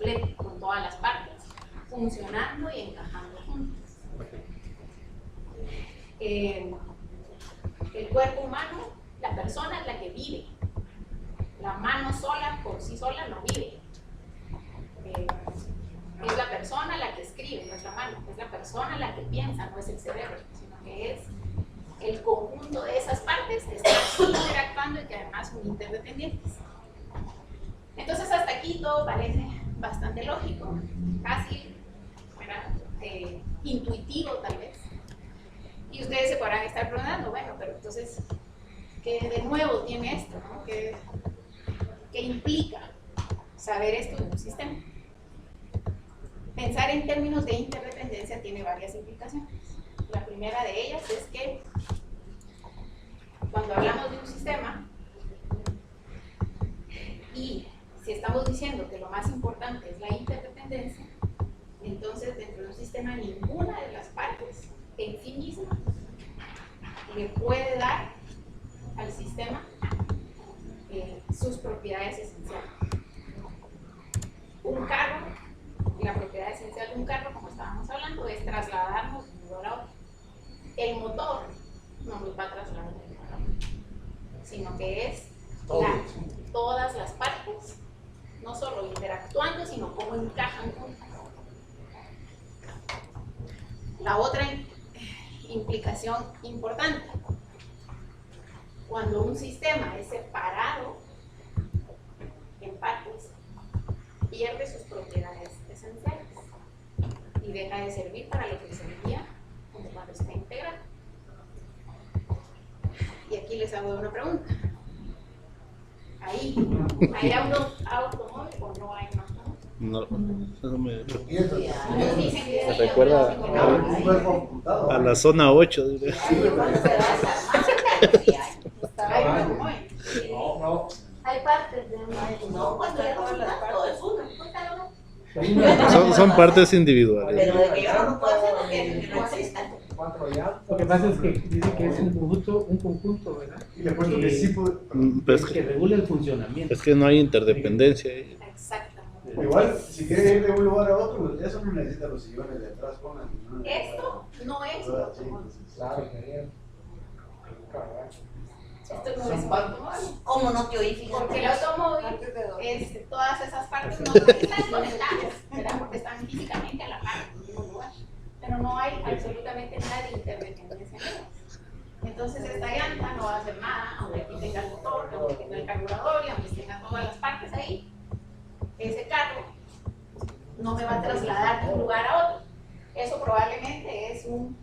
completo, con todas las partes, funcionando y encajando juntas. El cuerpo humano, la persona es la que vive. La mano sola, por sí sola, no vive. Es la persona la que escribe, no es la mano. Es la persona la que piensa, no es el cerebro, sino que es el conjunto de esas partes que están interactuando y que además son interdependientes. Entonces hasta aquí todo parece bastante lógico, fácil, intuitivo tal vez. Y ustedes se podrán estar preguntando, bueno, pero entonces, ¿qué de nuevo tiene esto? ¿No? ¿Qué implica saber esto de un sistema? Pensar en términos de interdependencia tiene varias implicaciones. La primera de ellas es que cuando hablamos de un sistema, y si estamos diciendo que lo más importante es la interdependencia, entonces dentro de un sistema ninguna de las partes en sí misma le puede dar al sistema sus propiedades esenciales. Un carro, la propiedad esencial de un carro, como estábamos hablando, es trasladarnos de un lugar a otro. El motor no nos va a trasladar de un lugar a otro, sino que es todas las partes, no solo interactuando, sino cómo encajan juntas. La otra implicación importante, cuando un sistema es separado en partes, pierde sus propiedades esenciales y deja de servir para lo que servía cuando está integrado. Y aquí les hago una pregunta. ¿Hay un automóvil o no hay un automóvil? No, eso me recuerda a la zona 8. Hay partes de no, cuando ya todo es uno. Son partes individuales. Pero de que yo no puedo hacer que no exista. Lo que pasa es que dice que es un conjunto, ¿verdad? Y le puesto que sí puede. Que regula el funcionamiento. Es que no hay interdependencia. Exactamente. Igual, si quiere ir de un lugar a otro, eso no necesita los sillones de atrás. Esto no es un automóvil. Claro, genial. Esto no es un automóvil. ¿Cómo no te oí? Porque el automóvil es todas esas partes no están conectadas, ¿verdad? Porque están físicamente a la par en el mismo lugar. Pero no hay absolutamente nada de interdependencia en ellas. Entonces esta llanta no va a hacer nada, aunque aquí tenga el motor, aunque tenga el carburador y aunque tenga todas las partes ahí. Ese carro no me va a trasladar de un lugar a otro. Eso probablemente es un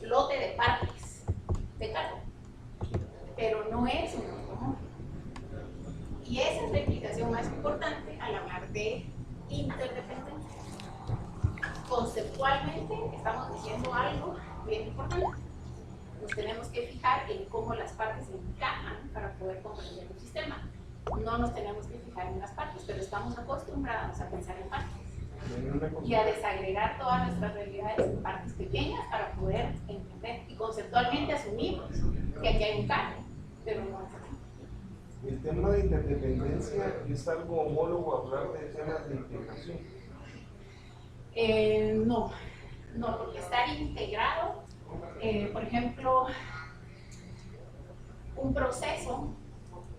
lote de partes de carro, pero no es un automóvil. Y esa es la implicación más importante al hablar de interdependencia. Conceptualmente estamos diciendo algo bien importante. Nos tenemos que fijar en cómo las partes encajan para poder comprender un sistema. No nos tenemos que fijar en las partes, pero estamos acostumbrados a pensar en partes y a desagregar todas nuestras realidades en partes pequeñas para poder entender. Y conceptualmente asumimos que aquí hay un cambio, pero no es así. El tema de interdependencia es algo homólogo a hablar de temas de integración. No, porque estar integrado, por ejemplo, un proceso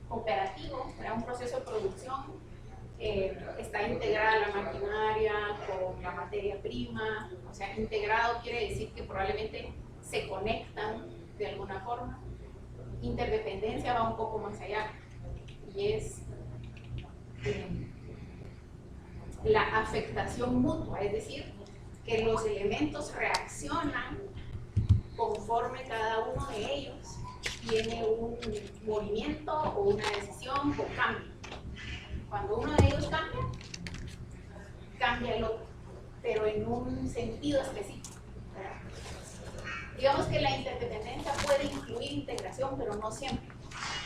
operativo, un proceso de producción, está integrada la maquinaria con la materia prima, o sea, integrado quiere decir que probablemente se conectan de alguna forma. Interdependencia va un poco más allá y es la afectación mutua, es decir, que los elementos reaccionan conforme cada uno de ellos tiene un movimiento o una decisión o cambio. Cuando uno de ellos cambia, cambia el otro, pero en un sentido específico, ¿verdad? Digamos que la interdependencia puede incluir integración, pero no siempre,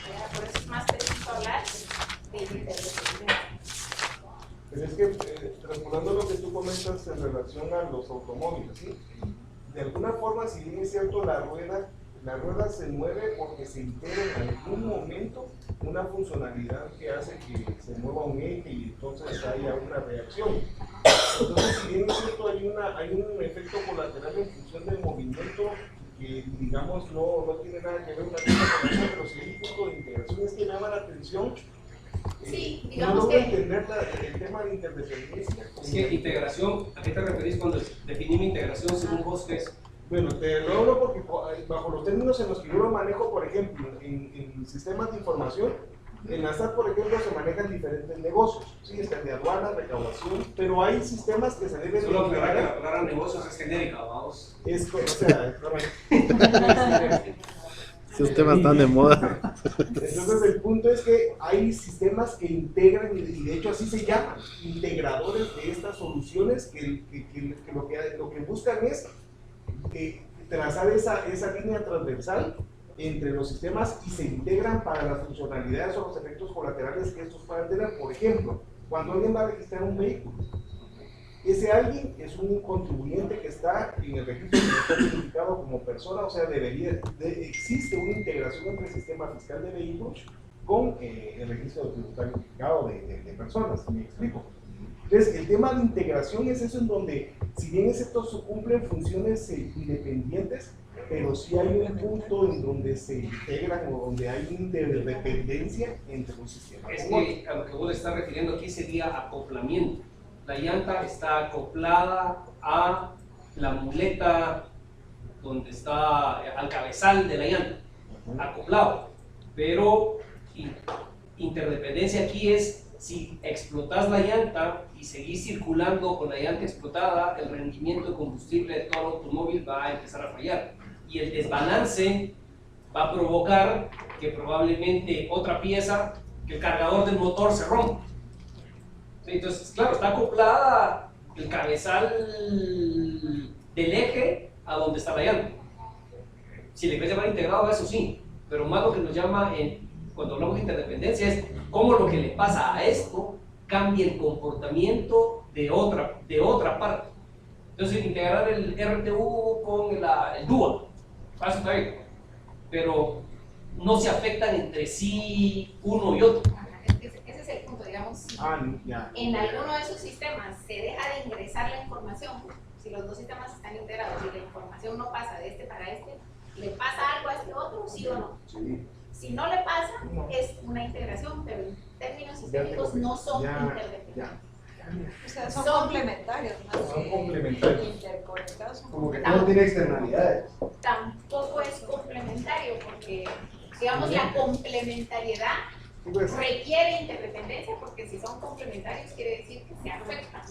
¿verdad? Por eso es más preciso hablar de interdependencia. Pero es que, transformando lo que tú comentas en relación a los automóviles, ¿sí? De alguna forma, si bien es cierto, la rueda La rueda se mueve porque se integra en algún momento una funcionalidad que hace que se mueva un eje y entonces haya una reacción. Entonces, si bien es cierto, hay un efecto colateral en función del movimiento que, digamos, no tiene nada que ver una cosa con la otra, pero si hay un punto de integración, es que me llama la atención. Sí, No digamos logro que entender el tema de interdependencia. Es que integración, ¿a qué te referís cuando definimos integración según vos qué es? Bueno, te lo hablo porque bajo los términos en los que yo lo manejo, por ejemplo, en sistemas de información, en la SAT, por ejemplo, se manejan diferentes negocios, sí, está de aduana, recaudación, pero hay sistemas que se deben Solo aclarar que la integrar. palabra negocios es genérica, vamos. O sea, es correcto. Esos temas están de moda. Entonces el punto es que hay sistemas que integran, y de hecho así se llaman, integradores de estas soluciones que lo que buscan es trazar esa línea transversal entre los sistemas y se integran para las funcionalidades o los efectos colaterales que estos puedan tener. Por ejemplo, cuando alguien va a registrar un vehículo, ese alguien es un contribuyente que está en el registro que está identificado como persona, o sea, existe una integración entre el sistema fiscal de vehículos con el registro tributario unificado de personas, ¿me explico? Entonces, el tema de integración es eso en donde, si bien estos cumplen funciones independientes, pero sí hay un punto en donde se integran o donde hay una interdependencia entre un sistema. Es que a lo que vos le estás refiriendo aquí sería acoplamiento. La llanta está acoplada a la muleta donde está al cabezal de la llanta, acoplado. Pero interdependencia aquí es si explotas la llanta y seguís circulando con la llanta explotada, el rendimiento de combustible de todo el automóvil va a empezar a fallar. Y el desbalance va a provocar que probablemente otra pieza, que el cargador del motor se rompa. Entonces, claro, está acoplada el cabezal del eje a donde está la llanta. Si le quieres llamar integrado, eso sí, pero más lo que nos llama, cuando hablamos de interdependencia, es cómo lo que le pasa a esto cambia el comportamiento de otra parte. Entonces, integrar el RTU con el DUA, eso está bien, pero no se afectan entre sí uno y otro. ese es el punto, digamos, si Ya. en alguno de esos sistemas se deja de ingresar la información, si los dos sistemas están integrados y la información no pasa de este para este, ¿le pasa algo a este otro, sí o no? Sí. Si no le pasa, es una integración, pero en términos sistémicos no son interdependientes. O sea, son complementarios, más Son que complementarios. interconectados. Son Como que todo tiene externalidades. Tampoco es complementario porque, digamos, la complementariedad requiere interdependencia porque si son complementarios quiere decir que se afectan.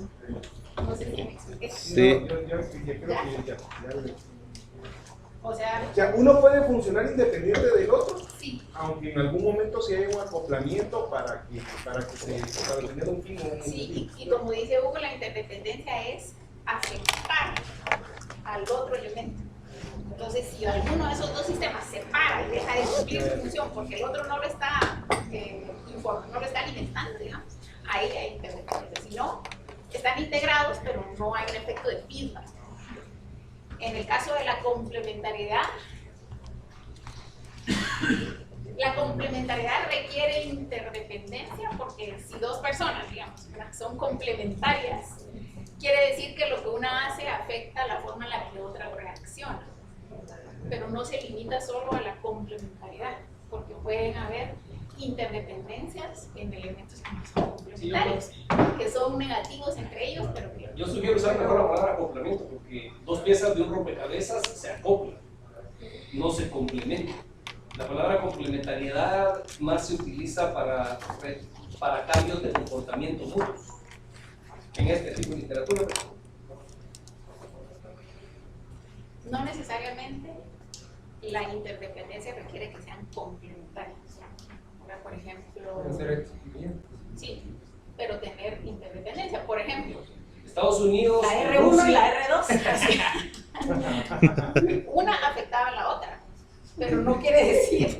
No sé si me expliqué. Sí. Yo creo que ya. O sea, O sea, uno puede funcionar independiente del otro, sí, aunque en algún momento sí hay un acoplamiento para tener un fin. sí, y como dice Hugo, la interdependencia es afectar al otro elemento. Entonces, si alguno de esos dos sistemas se para y deja de cumplir su función porque el otro no lo está no lo está alimentando, digamos, ahí hay interdependencia. Si no, están integrados, pero no hay un efecto de feedback. En el caso de la complementariedad requiere interdependencia porque si dos personas, digamos, son complementarias, quiere decir que lo que una hace afecta la forma en la que otra reacciona. Pero no se limita solo a la complementariedad, porque pueden haber interdependencias en elementos que no son complementarios, que son negativos entre ellos, pero que... Yo sugiero usar mejor la palabra acoplamiento, porque dos piezas de un rompecabezas se acoplan, no se complementan. La palabra complementariedad más se utiliza para cambios de comportamiento mutuos. En este tipo de literatura. No necesariamente la interdependencia requiere que sean complementarios. Ahora, por ejemplo, sí, pero tener interdependencia. Por ejemplo, Estados Unidos, la R1 Rusia, y la R2. Una afectaba a la otra, pero no quiere decir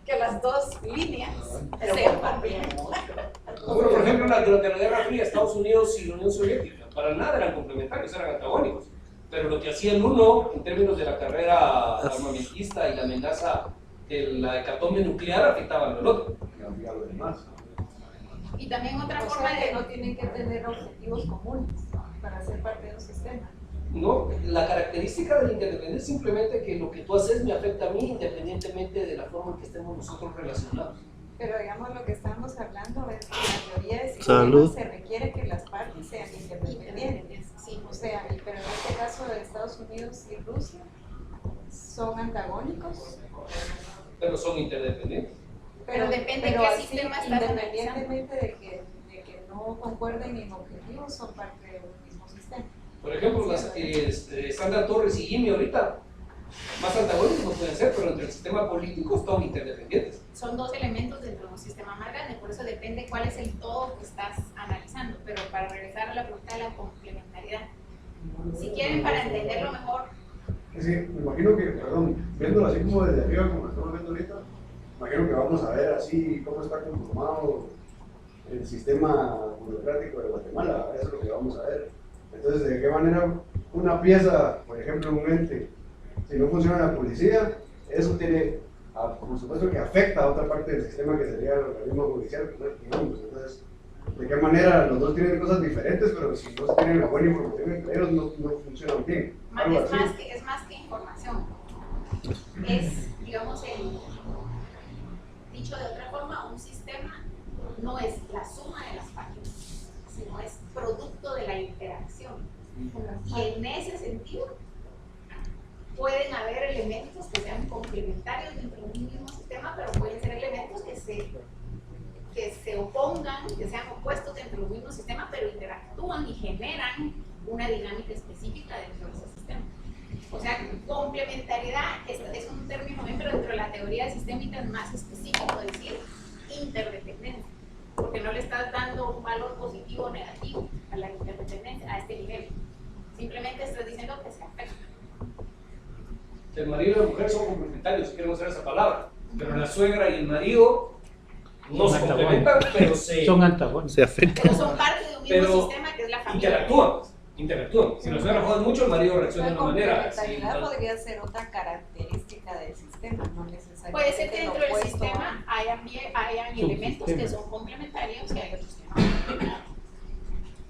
que las dos líneas sean complementarias. Bueno, por ejemplo, durante la Guerra Fría, Estados Unidos y la Unión Soviética, para nada eran complementarios, eran antagónicos. Pero lo que hacía el uno, en términos de la carrera armamentista y la amenaza de la hecatombe nuclear, afectaba al otro. Y a lo demás. Y también otra O forma sea que de... no tienen que tener objetivos comunes para ser parte de un sistema. No, la característica de la interdependencia es simplemente que lo que tú haces me afecta a mí independientemente de la forma en que estemos nosotros relacionados. Pero digamos lo que estamos hablando es que la teoría de Salud. sistemas se requiere que las partes sean independientes. Sí, O sea, pero en este caso de Estados Unidos y Rusia son antagónicos. Pero son interdependientes. Pero depende de pero qué así, sistema estás independientemente de que no concuerden en objetivos, son parte de un mismo sistema. Por ejemplo, Sandra Torres y Jimmy ahorita, más antagónicos no pueden ser, pero entre el sistema político son interdependientes. son dos elementos dentro de un sistema más grande, por eso depende cuál es el todo que estás analizando. Pero para regresar a la pregunta de la complementariedad, si quieren para entenderlo mejor, Es que me imagino que, perdón, viéndolo así como desde arriba, como lo estamos viendo ahorita, me imagino que vamos a ver así cómo está conformado el sistema burocrático de Guatemala, eso es lo que vamos a ver. Entonces, ¿de qué manera una pieza, por ejemplo, un ente, si no funciona la policía, eso tiene, por supuesto que afecta a otra parte del sistema que sería el organismo judicial, digamos. Entonces, ¿de qué manera los dos tienen cosas diferentes, pero si no tienen la buena información entre ellos, no funcionan bien? Algo así. es más que información. Es, digamos, dicho de otra forma, un sistema no es la suma de las páginas, sino es producto de la interacción. Y en ese sentido, pueden haber elementos que sean complementarios dentro de un mismo sistema, pero pueden ser elementos que se opongan, que sean opuestos dentro de un mismo sistema, pero interactúan y generan una dinámica específica dentro de ese sistema. O sea, complementariedad es un término pero dentro de la teoría sistémica es más específico, decir interdependencia, porque no le estás dando un valor positivo o negativo a la interdependencia a este nivel. Simplemente estás diciendo que se afecta. El marido y la mujer son complementarios, si queremos usar esa palabra, pero la suegra y el marido no se complementan, pero Son antagónicos. Se afecta. Pero son parte de un mismo Pero sistema que es la familia. interactúan. Si la suegra jode mucho, el marido reacciona de La una manera. complementariedad Sí, podría ser otra característica del sistema, no necesariamente. Puede ser que dentro del lo opuesto sistema hayan elementos que son complementarios y hay otros que no.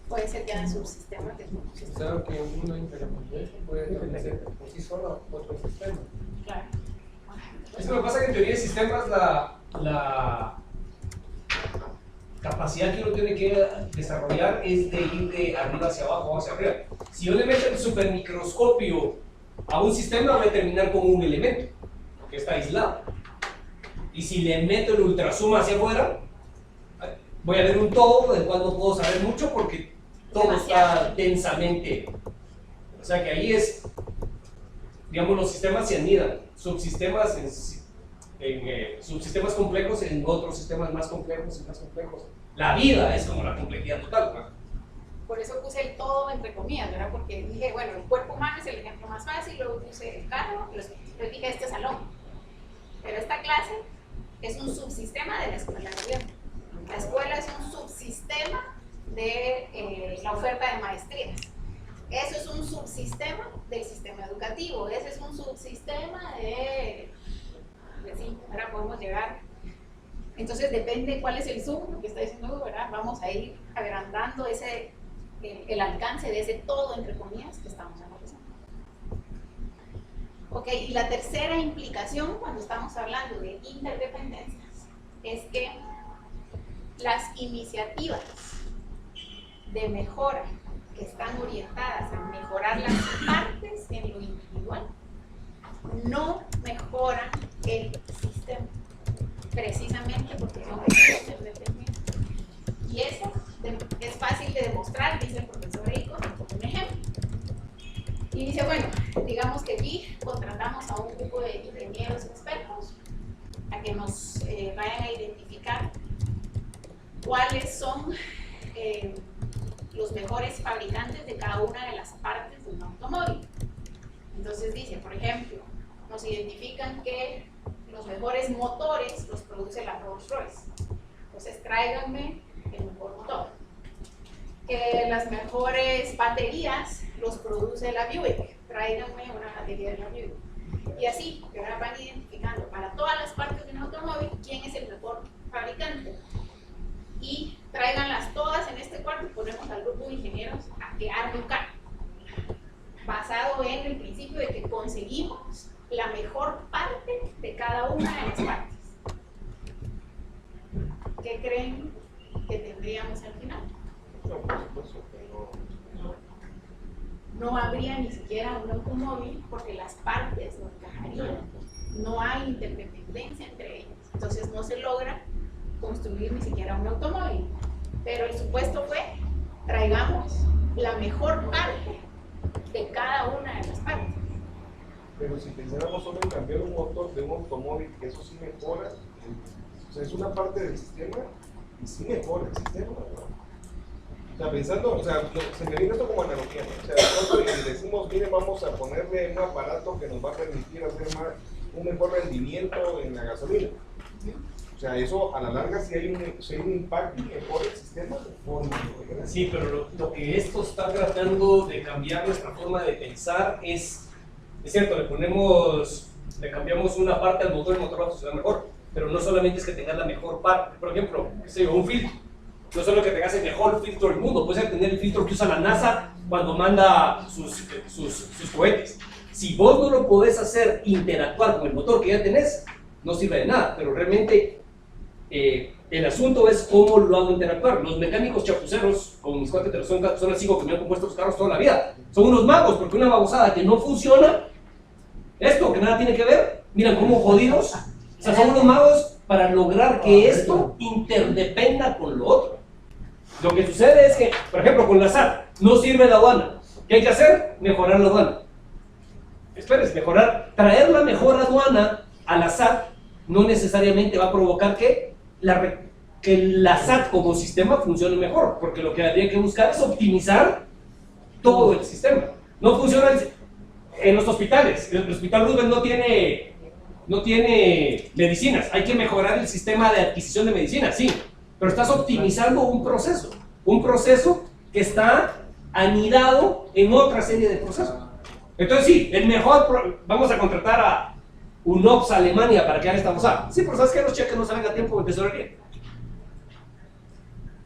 Puede ser que hayan subsistemas que son Claro que una interdependencia puede tener por sí sola otro sistema. claro. Es lo que pasa que en teoría de sistemas la capacidad que uno tiene que desarrollar es de ir de arriba hacia abajo o hacia arriba. Si yo le meto el supermicroscopio a un sistema, voy a terminar con un elemento, porque está aislado. Y si le meto el ultrazoom hacia afuera, voy a ver un todo del cual no puedo saber mucho porque todo está densamente. O sea que ahí es, digamos, los sistemas se anidan, subsistemas en subsistemas complejos en otros sistemas más complejos y más complejos. La vida es como la complejidad total, ¿no? Por eso puse el todo entre comillas, ¿verdad? Porque dije, bueno, el cuerpo humano es el ejemplo más fácil, luego puse el carro, luego dije este salón. Pero esta clase es un subsistema de la escuela de gobierno. La escuela es un subsistema de la oferta de maestrías. Eso es un subsistema del sistema educativo. Ese es un subsistema de sí, ahora podemos llegar. Entonces depende cuál es el zoom, lo que está diciendo Hugo, ¿verdad? Vamos a ir agrandando el alcance de ese todo, entre comillas, que estamos analizando. Ok, y la tercera implicación cuando estamos hablando de interdependencias es que las iniciativas de mejora que están orientadas a mejorar las partes en lo individual no mejoran el sistema, precisamente porque son interdependientes. Y eso es fácil de demostrar, dice el profesor Eiko, con un ejemplo. Y dice, bueno, digamos que aquí contratamos a un grupo de ingenieros expertos a que nos vayan a identificar cuáles son los mejores fabricantes de cada una de las partes de un automóvil. Entonces dice, por ejemplo, nos identifican que los mejores motores los produce la Rolls-Royce. Entonces tráiganme el mejor motor. Que las mejores baterías los produce la Buick, tráiganme una batería de la Buick. Y así, que ahora van identificando para todas las partes de un automóvil quién es el mejor fabricante. Y tráiganlas todas en este cuarto y ponemos al grupo de ingenieros a que arme un carro. Basado en el principio de que conseguimos la mejor parte de cada una de las partes. ¿Qué creen que tendríamos al final? No habría ni siquiera un automóvil porque las partes no encajarían. No hay interdependencia entre ellas. Entonces no se logra construir ni siquiera un automóvil. Pero el supuesto fue, traigamos la mejor parte de cada una de las partes. Pero si pensáramos solo en cambiar un motor de un automóvil, que eso sí mejora, o sea, es una parte del sistema y sí mejora el sistema, ¿no? O sea, pensando, o sea, se me viene esto como analogía, ¿no? O sea, nosotros decimos, miren, vamos a ponerle un aparato que nos va a permitir hacer un mejor rendimiento en la gasolina. ¿Sí? O sea, eso a la larga sí hay un impacto y mejora el sistema de forma. Sí, pero lo que esto está tratando de cambiar nuestra forma de pensar es cierto, le cambiamos una parte al motor, el motor va a funcionar mejor, pero no solamente es que tengas la mejor parte, por ejemplo, qué sé yo, un filtro. No solo que tengas el mejor filtro del mundo, puedes tener el filtro que usa la NASA cuando manda sus cohetes. Si vos no lo podés hacer interactuar con el motor que ya tenés, no sirve de nada, pero realmente el asunto es cómo lo hago interactuar. Los mecánicos chapuceros, como mis cuates son las 5 que me han compuesto los carros toda la vida, son unos magos, porque una babosada que no funciona, esto que nada tiene que ver, miran cómo jodidos, o sea, son unos magos para lograr que esto interdependa con lo otro. Lo que sucede es que, por ejemplo, con la SAT, no sirve la aduana. ¿Qué hay que hacer? Mejorar la aduana. Esperes, traer la mejor aduana a la SAT no necesariamente va a provocar que la SAT como sistema funcione mejor, porque lo que habría que buscar es optimizar todo el sistema. No funciona en los hospitales. El Hospital Roosevelt no tiene medicinas. Hay que mejorar el sistema de adquisición de medicinas, sí, pero estás optimizando un proceso que está anidado en otra serie de procesos. Entonces sí, vamos a contratar a UNOPS Alemania para que haga esta cosa. Sí, pero ¿sabes qué? Los cheques no salen a tiempo de tesorería.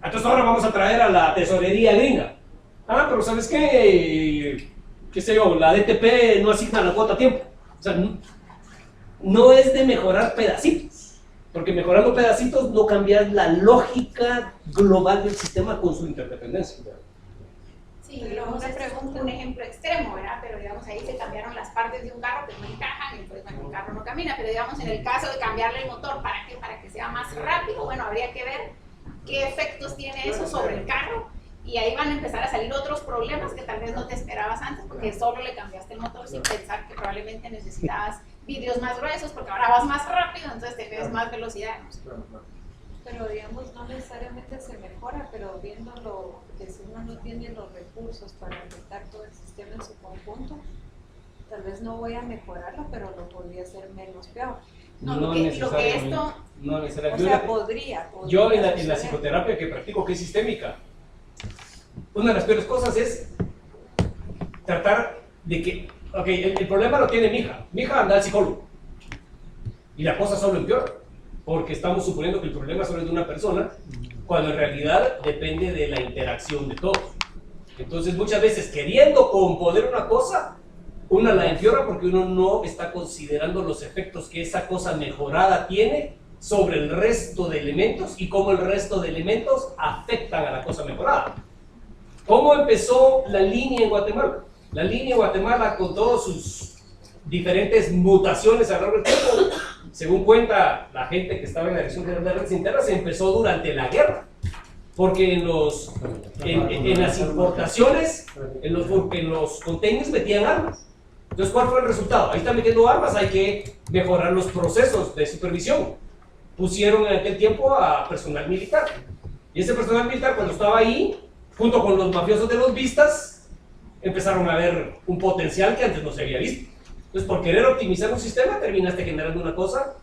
Entonces ahora vamos a traer a la tesorería gringa. Ah, pero ¿sabes qué? Qué sé yo, la DTP no asigna la cuota a tiempo. O sea, no es de mejorar pedacitos. Porque mejorando pedacitos no cambias la lógica global del sistema con su interdependencia. Sí, digamos, un ejemplo extremo, ¿verdad? Pero digamos, ahí se cambiaron las partes de un carro que no encajan, entonces bueno, el carro no camina, pero digamos, en el caso de cambiarle el motor, ¿para qué? Para que sea más rápido, bueno, habría que ver qué efectos tiene eso sobre el carro, y ahí van a empezar a salir otros problemas que tal vez no te esperabas antes, porque solo le cambiaste el motor sin pensar que probablemente necesitabas vidrios más gruesos, porque ahora vas más rápido, entonces te ves más velocidad. No sé. Pero digamos, no necesariamente se mejora, pero viéndolo, que si uno no tiene los recursos para afectar todo el sistema en su conjunto, tal vez no voy a mejorarlo, pero lo podría hacer menos peor. No, lo que esto... No necesariamente. O sea, podría yo en la psicoterapia que practico, que es sistémica, una de las peores cosas es tratar de que, ok, el problema lo tiene mi hija anda al psicólogo, y la cosa solo empeora, porque estamos suponiendo que el problema solo es de una persona, cuando en realidad depende de la interacción de todos. Entonces muchas veces queriendo componer una cosa, una la empeora porque uno no está considerando los efectos que esa cosa mejorada tiene sobre el resto de elementos y cómo el resto de elementos afectan a la cosa mejorada. ¿Cómo empezó la línea en Guatemala? La línea en Guatemala, con todas sus diferentes mutaciones a lo largo del tiempo, según cuenta la gente que estaba en la dirección de las redes internas, se empezó durante la guerra. Porque en las importaciones, en los containers metían armas. Entonces, ¿cuál fue el resultado? Ahí están metiendo armas, hay que mejorar los procesos de supervisión. Pusieron en aquel tiempo a personal militar. Y ese personal militar, cuando estaba ahí, junto con los mafiosos de los vistas, empezaron a ver un potencial que antes no se había visto. Entonces, por querer optimizar un sistema, terminaste generando una cosa.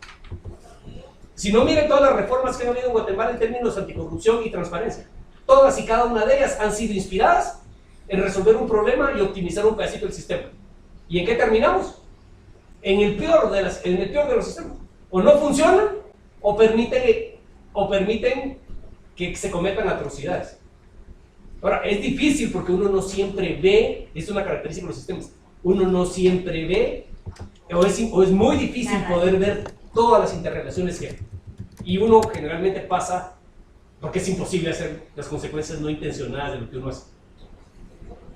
Si no, miren todas las reformas que han habido en Guatemala en términos de anticorrupción y transparencia. Todas y cada una de ellas han sido inspiradas en resolver un problema y optimizar un pedacito del sistema. ¿Y en qué terminamos? En el peor de los sistemas. O no funcionan o permiten que se cometan atrocidades. Ahora, es difícil porque uno no siempre ve, es una característica de los sistemas, uno no siempre ve, o es muy difícil poder ver todas las interrelaciones que hay. Y uno generalmente pasa, porque es imposible hacer las consecuencias no intencionadas de lo que uno hace.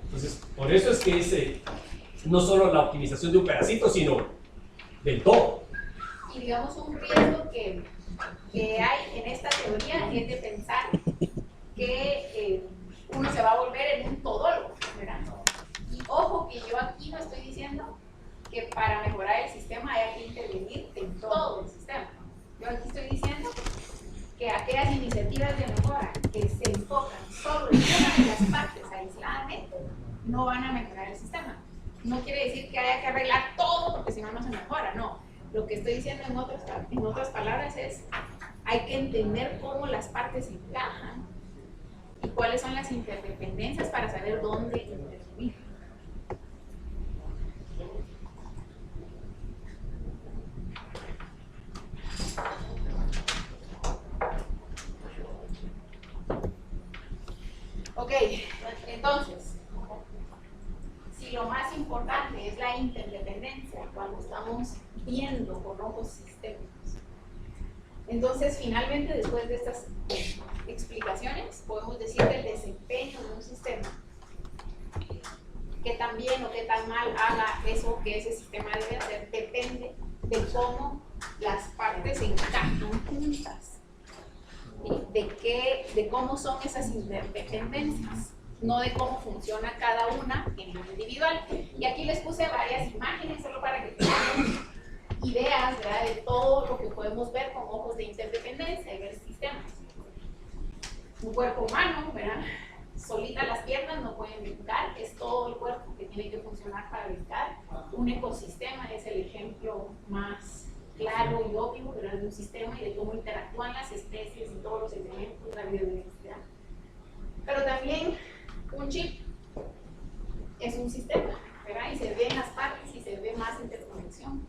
Entonces, por eso es que es no solo la optimización de un pedacito, sino del todo. Y digamos un riesgo que hay en esta teoría es de pensar que uno se va a volver en un todólogo, ¿verdad? Y ojo que yo aquí no estoy diciendo que para mejorar el sistema haya que intervenir en todo el sistema. Yo aquí estoy diciendo que aquellas iniciativas de mejora que se enfocan solo en una de las partes aisladamente no van a mejorar el sistema. No quiere decir que haya que arreglar todo porque si no, no se mejora, no. Lo que estoy diciendo en otras palabras es hay que entender cómo las partes encajan y cuáles son las interdependencias para saber dónde intervenir. Ok, entonces, si lo más importante es la interdependencia cuando estamos viendo con ojos sistémicos, entonces finalmente después de estas explicaciones podemos decir que el desempeño de un sistema, que tan bien o que tan mal haga eso que ese sistema debe hacer, depende de cómo las partes se encajan juntas. De cómo son esas interdependencias, no de cómo funciona cada una en lo individual. Y aquí les puse varias imágenes solo para que tengan ideas, ¿verdad?, de todo lo que podemos ver con ojos de interdependencia y ver sistemas. Un cuerpo humano, ¿verdad?, solita las piernas no pueden brincar, es todo el cuerpo que tiene que funcionar para brincar. Un ecosistema es el ejemplo más claro y obvio, ¿verdad?, de un sistema y de cómo interactúan las especies y todos los elementos de la biodiversidad. Pero también un chip es un sistema, ¿verdad?, y se ve en las partes y se ve más interconexión.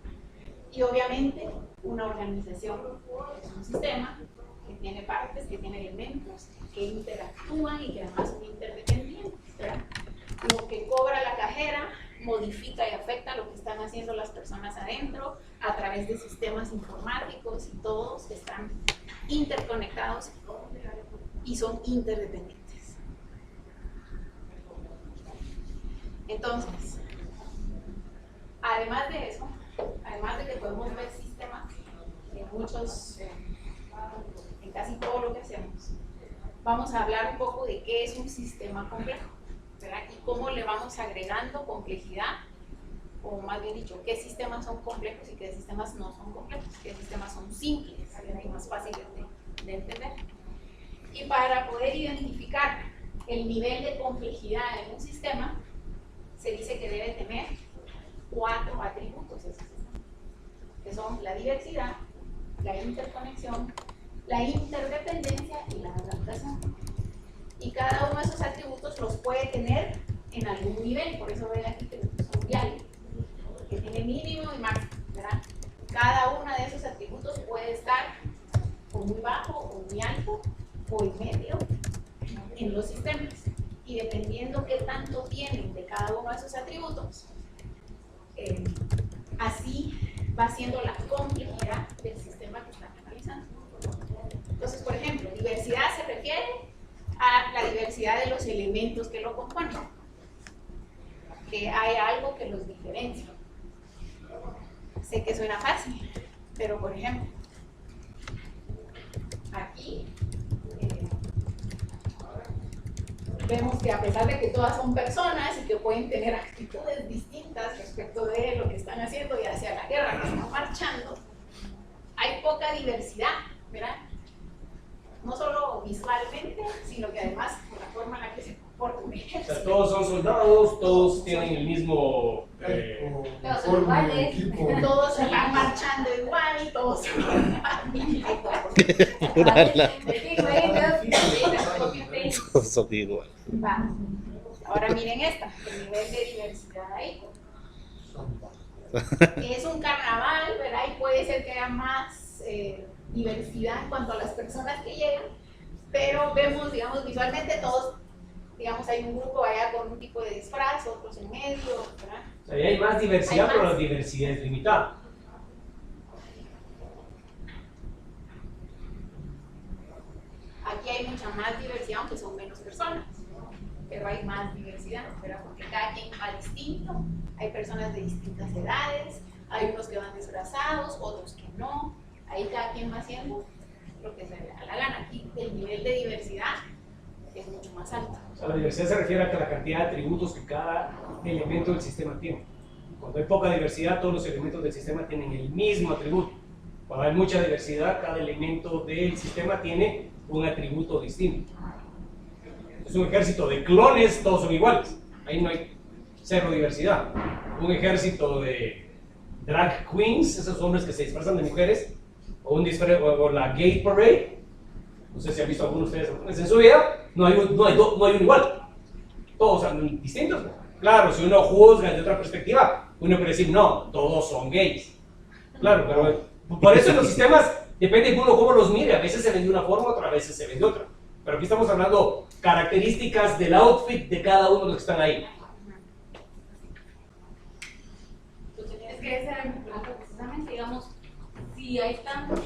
Y obviamente una organización es un sistema que tiene partes, que tiene elementos, que interactúan y que además son interdependientes, ¿verdad? Lo que cobra la cajera modifica y afecta lo que están haciendo las personas adentro a través de sistemas informáticos y todos están interconectados y son interdependientes. Entonces, además de eso, además de que podemos ver sistemas en casi todo lo que hacemos, vamos a hablar un poco de qué es un sistema complejo, ¿verdad?, y cómo le vamos agregando complejidad, o más bien dicho, qué sistemas son complejos y qué sistemas no son complejos, qué sistemas son simples y más fáciles de entender. Y para poder identificar el nivel de complejidad en un sistema, se dice que debe tener 4 atributos ese sistema, que son la diversidad, la interconexión, la interdependencia y la adaptación. Y cada uno de esos atributos los puede tener en algún nivel, por eso ven aquí que son diarios, que tiene mínimo y máximo, ¿verdad? Cada uno de esos atributos puede estar o muy bajo, o muy alto, o en medio en los sistemas. Y dependiendo qué tanto tienen de cada uno de esos atributos, así va siendo la complejidad del sistema que están analizando. Entonces, por ejemplo, diversidad se refiere a la diversidad de los elementos que lo componen, que hay algo que los diferencia. Sé que suena fácil, pero por ejemplo, aquí vemos que a pesar de que todas son personas y que pueden tener actitudes distintas respecto de lo que están haciendo y hacia la guerra que están marchando, hay poca diversidad, ¿verdad? No solo visualmente, sino que además por la forma en la que se comportan. O sea, todos son soldados, todos tienen el mismo... todos son iguales, todos se van marchando igual, todos son Todos son igual. Ahora miren esta, el nivel de diversidad ahí. Es un carnaval, ¿verdad? Y puede ser que haya más diversidad en cuanto a las personas que llegan, pero vemos, digamos, visualmente todos, digamos, hay un grupo allá con un tipo de disfraz, otros en medio, ¿verdad? O sea, ahí hay más diversidad, Hay pero más. la diversidad es limitada. Aquí hay mucha más diversidad, aunque son menos personas, pero hay más diversidad, ¿verdad? Porque cada quien va distinto, hay personas de distintas edades, hay unos que van disfrazados, otros que no, ahí cada quien va haciendo lo que se le da la gana. Aquí el nivel de diversidad es mucho más alto. O sea, la diversidad se refiere a la cantidad de atributos que cada elemento del sistema tiene. Cuando hay poca diversidad, todos los elementos del sistema tienen el mismo atributo. Cuando hay mucha diversidad, cada elemento del sistema tiene un atributo distinto. Es un ejército de clones, todos son iguales. Ahí no hay cero diversidad. Un ejército de drag queens, esos hombres que se disfrazan de mujeres, o la gay parade, no sé si han visto algunos de ustedes en su vida, no hay un igual. Todos son distintos. Claro, si uno juzga desde otra perspectiva, uno puede decir, no, todos son gays. Claro, pero por eso en los sistemas depende de uno cómo los mire. A veces se ven de una forma, otras veces se ven de otra. Pero aquí estamos hablando características del outfit de cada uno de los que están ahí. Es que esa era mi pregunta precisamente, digamos, si hay tantos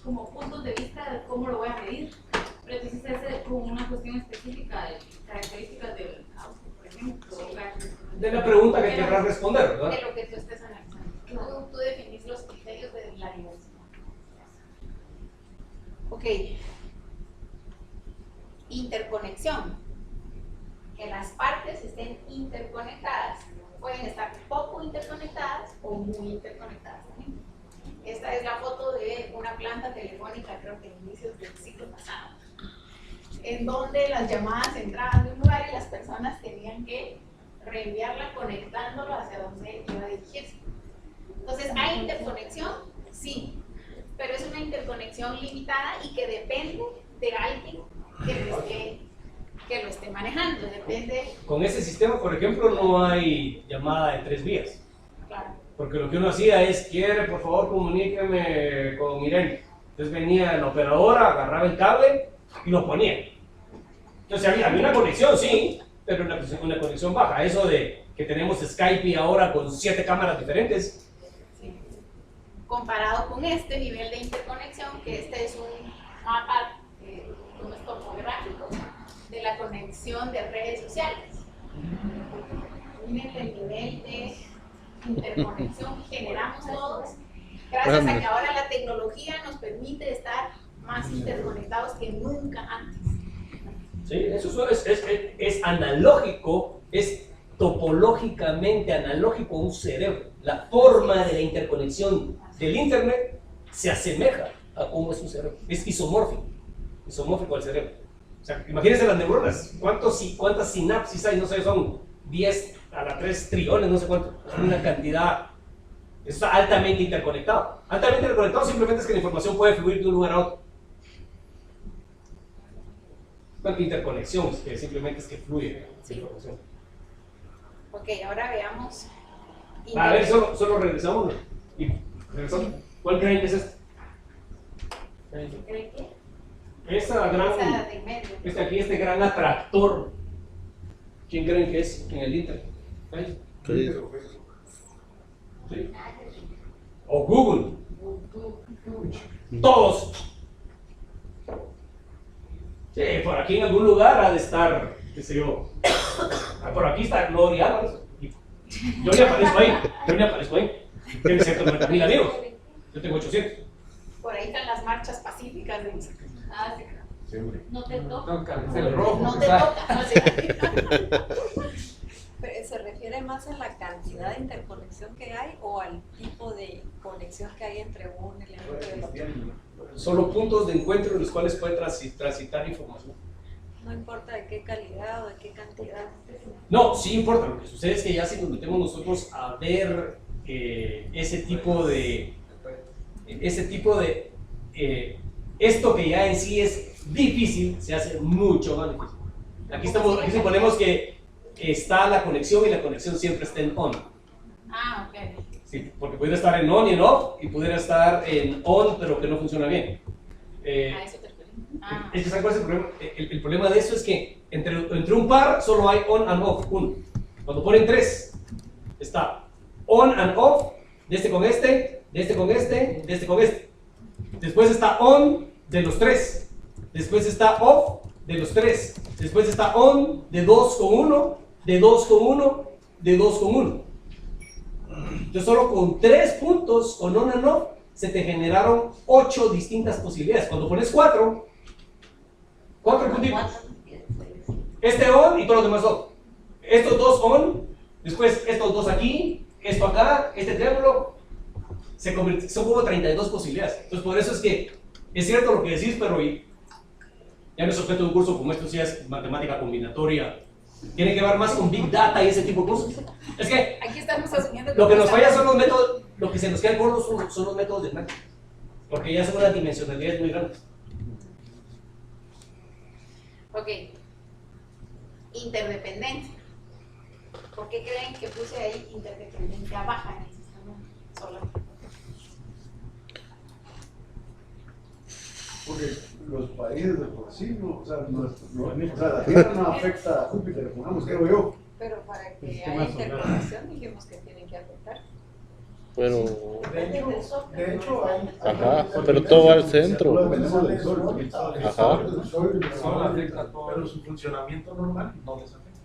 como puntos de vista de cómo lo voy a medir, pero si se hace como una cuestión específica de características del auto, por ejemplo. De la pregunta que querrás responder, ¿verdad? De lo que tú estés analizando. Tú definís los criterios de la diversidad. Ok. Interconexión. Que las partes estén interconectadas. Pueden estar poco interconectadas o muy interconectadas también. Esta es la foto de una planta telefónica, creo que en inicios del siglo pasado, en donde las llamadas entraban de un lugar y las personas tenían que reenviarla conectándolo hacia donde iba a dirigirse. Entonces, ¿hay interconexión? Sí, pero es una interconexión limitada y que depende de alguien que lo esté manejando, depende. Con ese sistema, por ejemplo, no hay llamada de 3 vías. Claro. Porque lo que uno hacía es, quiere, por favor, comuníqueme con Irene. Entonces venía la operadora, agarraba el cable y lo ponía. Entonces había una conexión, sí, pero una conexión baja. Eso de que tenemos Skype ahora con 7 cámaras diferentes. Sí. Comparado con este nivel de interconexión, que este es un mapa topográfico de la conexión de redes sociales. Miren el nivel de interconexión que generamos todos, gracias a que ahora la tecnología nos permite estar más interconectados que nunca antes. Sí, eso es analógico, es topológicamente analógico a un cerebro. La forma de la interconexión del Internet se asemeja a cómo es un cerebro. Es isomórfico al cerebro. O sea, imagínense las neuronas. ¿Cuántas sinapsis hay? No sé, son 10 a la 3 trillones, no sé cuánto. Es una cantidad. Eso está altamente interconectado. Altamente interconectado simplemente es que la información puede fluir de un lugar a otro. Bueno, interconexión, que simplemente es que fluye la información. Ok, ahora veamos. A ver, solo regresamos. Y regresamos. ¿Cuál creen que es esta? ¿Creen que? Esa gran. Esa de en medio. Este gran atractor. ¿Quién creen que es en el Internet? Sí. ¿Sí? O Google. Todos. Sí, por aquí en algún lugar ha de estar, qué sé yo. Por aquí está Gloria Álvarez. Yo le aparezco ahí. Tiene 190,000 amigos. Yo tengo 800. Por ahí están las marchas pacíficas de Siempre. No te toca. Es el rojo. no te toca. No sé. Pero ¿se refiere más a la cantidad de interconexión que hay o al tipo de conexión que hay entre un elemento y el otro? Solo puntos de encuentro en los cuales puede transitar información. No importa de qué calidad o de qué cantidad. No, sí importa. Lo que sucede es que ya si nos metemos nosotros a ver ese tipo de esto que ya en sí es difícil, se hace mucho más difícil. Aquí suponemos que está la conexión y la conexión siempre está en on. Ah, ok. Sí, porque pudiera estar en on y en off, y pudiera estar en on, pero que no funciona bien. A eso te referí. Ah. Es que ¿sabes cuál es el problema? El problema de eso es que entre un par solo hay on and off, uno. Cuando ponen tres, está on and off, de este con este, de este con este, de este con este. Después está on de los tres. Después está off de los tres. Después está on de 2 con 1, de 2 con 1, de 2 con 1. Entonces solo con 3 puntos con on and off se te generaron 8 distintas posibilidades. Cuando pones 4 puntitos. Este on y todos los demás off. Estos dos on, después estos dos aquí, esto acá, este triángulo. Son como 32 posibilidades. Entonces por eso es que es cierto lo que decís, pero ya no es objeto de un curso como esto, si es matemática combinatoria. Tiene que ver más con Big Data y ese tipo de cosas. Es que Aquí estamos asumiendo lo que nos falla son los métodos, lo que se nos queda gordos son los métodos de máquina. Porque ya son unas dimensionalidades muy grandes. Ok. Interdependencia. ¿Por qué creen que puse ahí interdependencia baja en el sistema solar? Porque los países de por sí, no, o sea, la Tierra no afecta a Júpiter, pongamos, creo yo. Pero para que haya interpretación dijimos que tienen que afectar. Pero, De hecho, hay. ajá, pero todo va al centro. Dependemos del Sol. Ajá. El Sol afecta a todo. Pero su funcionamiento normal no les afecta.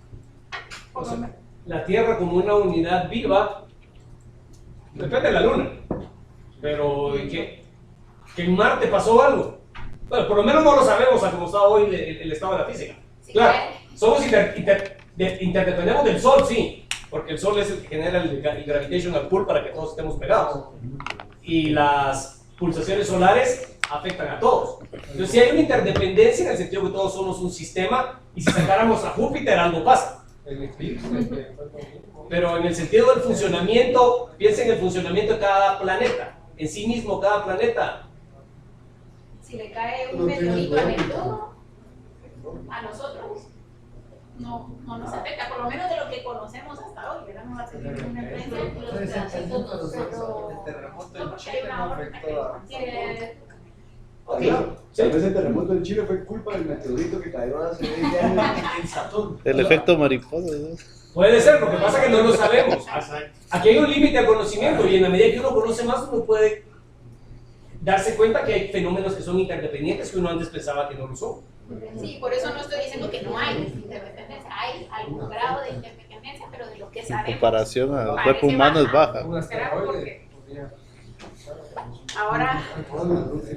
O sea, la Tierra como una unidad viva depende de la Luna. Pero que en Marte pasó algo. Bueno, por lo menos no lo sabemos a como está hoy el estado de la física. Sí, Claro, somos interdependemos del Sol, sí, porque el Sol es el que genera el gravitational pull para que todos estemos pegados. Y las pulsaciones solares afectan a todos. Entonces, si hay una interdependencia en el sentido que todos somos un sistema, y si sacáramos a Júpiter, algo pasa. Pero en el sentido del funcionamiento, piensen en el funcionamiento de cada planeta. En sí mismo, cada planeta. Si le cae un meteorito a Neptuno, a nosotros no nos afecta, por lo menos de lo que conocemos hasta hoy, ¿verdad? No va a ser ninguna influencia. Los pedacitos El terremoto en Chile no afectó a... Claro, tal vez el terremoto en Chile fue culpa del meteorito que cayó hace 20 años en Saturno. El efecto mariposa, ¿no? Puede ser, lo que pasa es que no lo sabemos. Aquí hay un límite al conocimiento y en la medida que uno conoce más, uno puede darse cuenta que hay fenómenos que son interdependientes que uno antes pensaba que no lo son. Sí, por eso no estoy diciendo que no hay interdependencia, hay algún grado de interdependencia, pero de lo que En sabemos. comparación al cuerpo humano es baja. Un ¿Será asteroide porque podría. ahora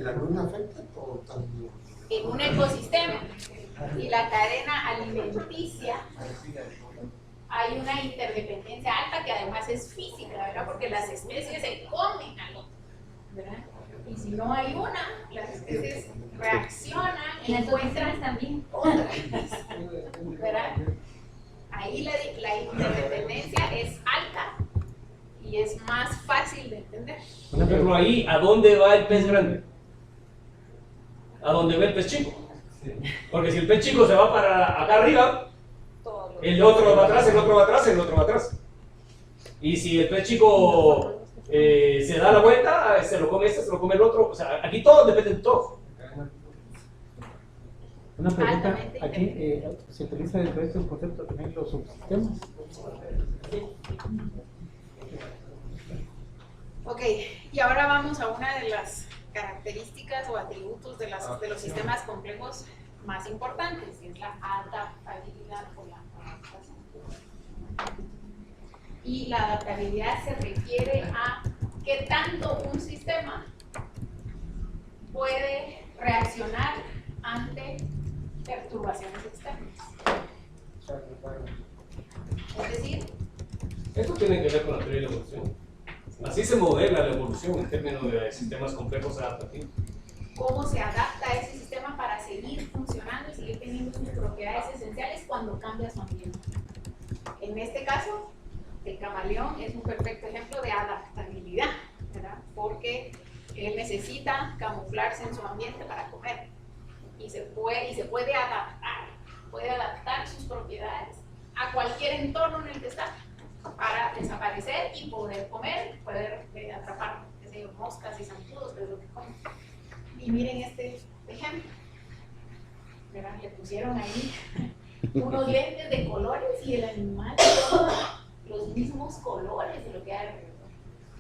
¿La luna afecta o también? en un ecosistema y la cadena alimenticia hay una interdependencia alta que además es física, ¿verdad? Porque las especies se comen al otro, ¿verdad? Y si no hay una, las especies reaccionan y encuentran también otras, ¿verdad? Ahí la interdependencia es alta y es más fácil de entender. Por ejemplo, ahí, ¿a dónde va el pez grande? A dónde va el pez chico. Porque si el pez chico se va para acá arriba, el otro va atrás, el otro va atrás, el otro va atrás. Y si el pez chico se da la vuelta, se lo come este, se lo come el otro. O sea, aquí todo depende de todo. Una pregunta, Altamente aquí se utiliza dentro de este concepto también los subsistemas. Ok, y ahora vamos a una de las características o atributos de los sistemas complejos más importantes, y es la adaptabilidad o la adaptación. Y la adaptabilidad se refiere a qué tanto un sistema puede reaccionar ante perturbaciones externas. Es decir, Esto tiene que ver con la teoría de la evolución. Así se modela la evolución en términos de sistemas complejos adaptativos. cómo se adapta a ese sistema para seguir funcionando y seguir teniendo sus propiedades esenciales cuando cambia su ambiente. En este caso, el camaleón es un perfecto ejemplo de adaptabilidad, ¿verdad? Porque él necesita camuflarse en su ambiente para comer y se puede adaptar puede adaptar sus propiedades a cualquier entorno en el que está para desaparecer y poder comer, poder atrapar, qué sé yo, moscas y zancudos, que es lo que comen. Y miren este ejemplo. Verán, le pusieron ahí unos lentes de colores y el animal todos los mismos colores de lo que hay alrededor.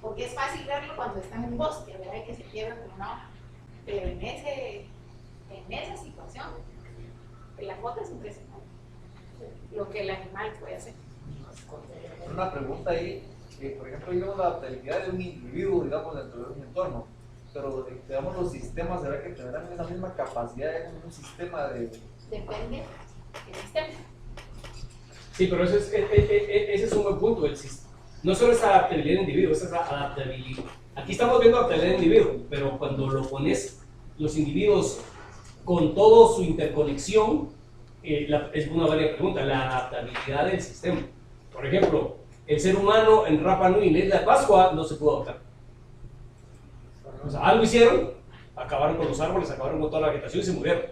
Porque es fácil verlo cuando está en un bosque, ¿verdad? Que se pierde como una hoja. Pero en esa situación, la foto es impresionante. Lo que el animal puede hacer. Una pregunta ahí, por ejemplo, digamos la adaptabilidad de un individuo, digamos, dentro de un entorno, pero digamos los sistemas, ¿será que tendrán esa misma capacidad de un sistema de...? Depende del sistema. Sí, pero ese es un buen punto. No solo es adaptabilidad del individuo, esa es la adaptabilidad. Aquí estamos viendo adaptabilidad del individuo, pero cuando lo pones los individuos con toda su interconexión, es una válida pregunta, la adaptabilidad del sistema. Por ejemplo, el ser humano en Rapa Nui, en la isla de Pascua, no se pudo adaptar. O sea, algo hicieron, acabaron con los árboles, acabaron con toda la vegetación y se murieron.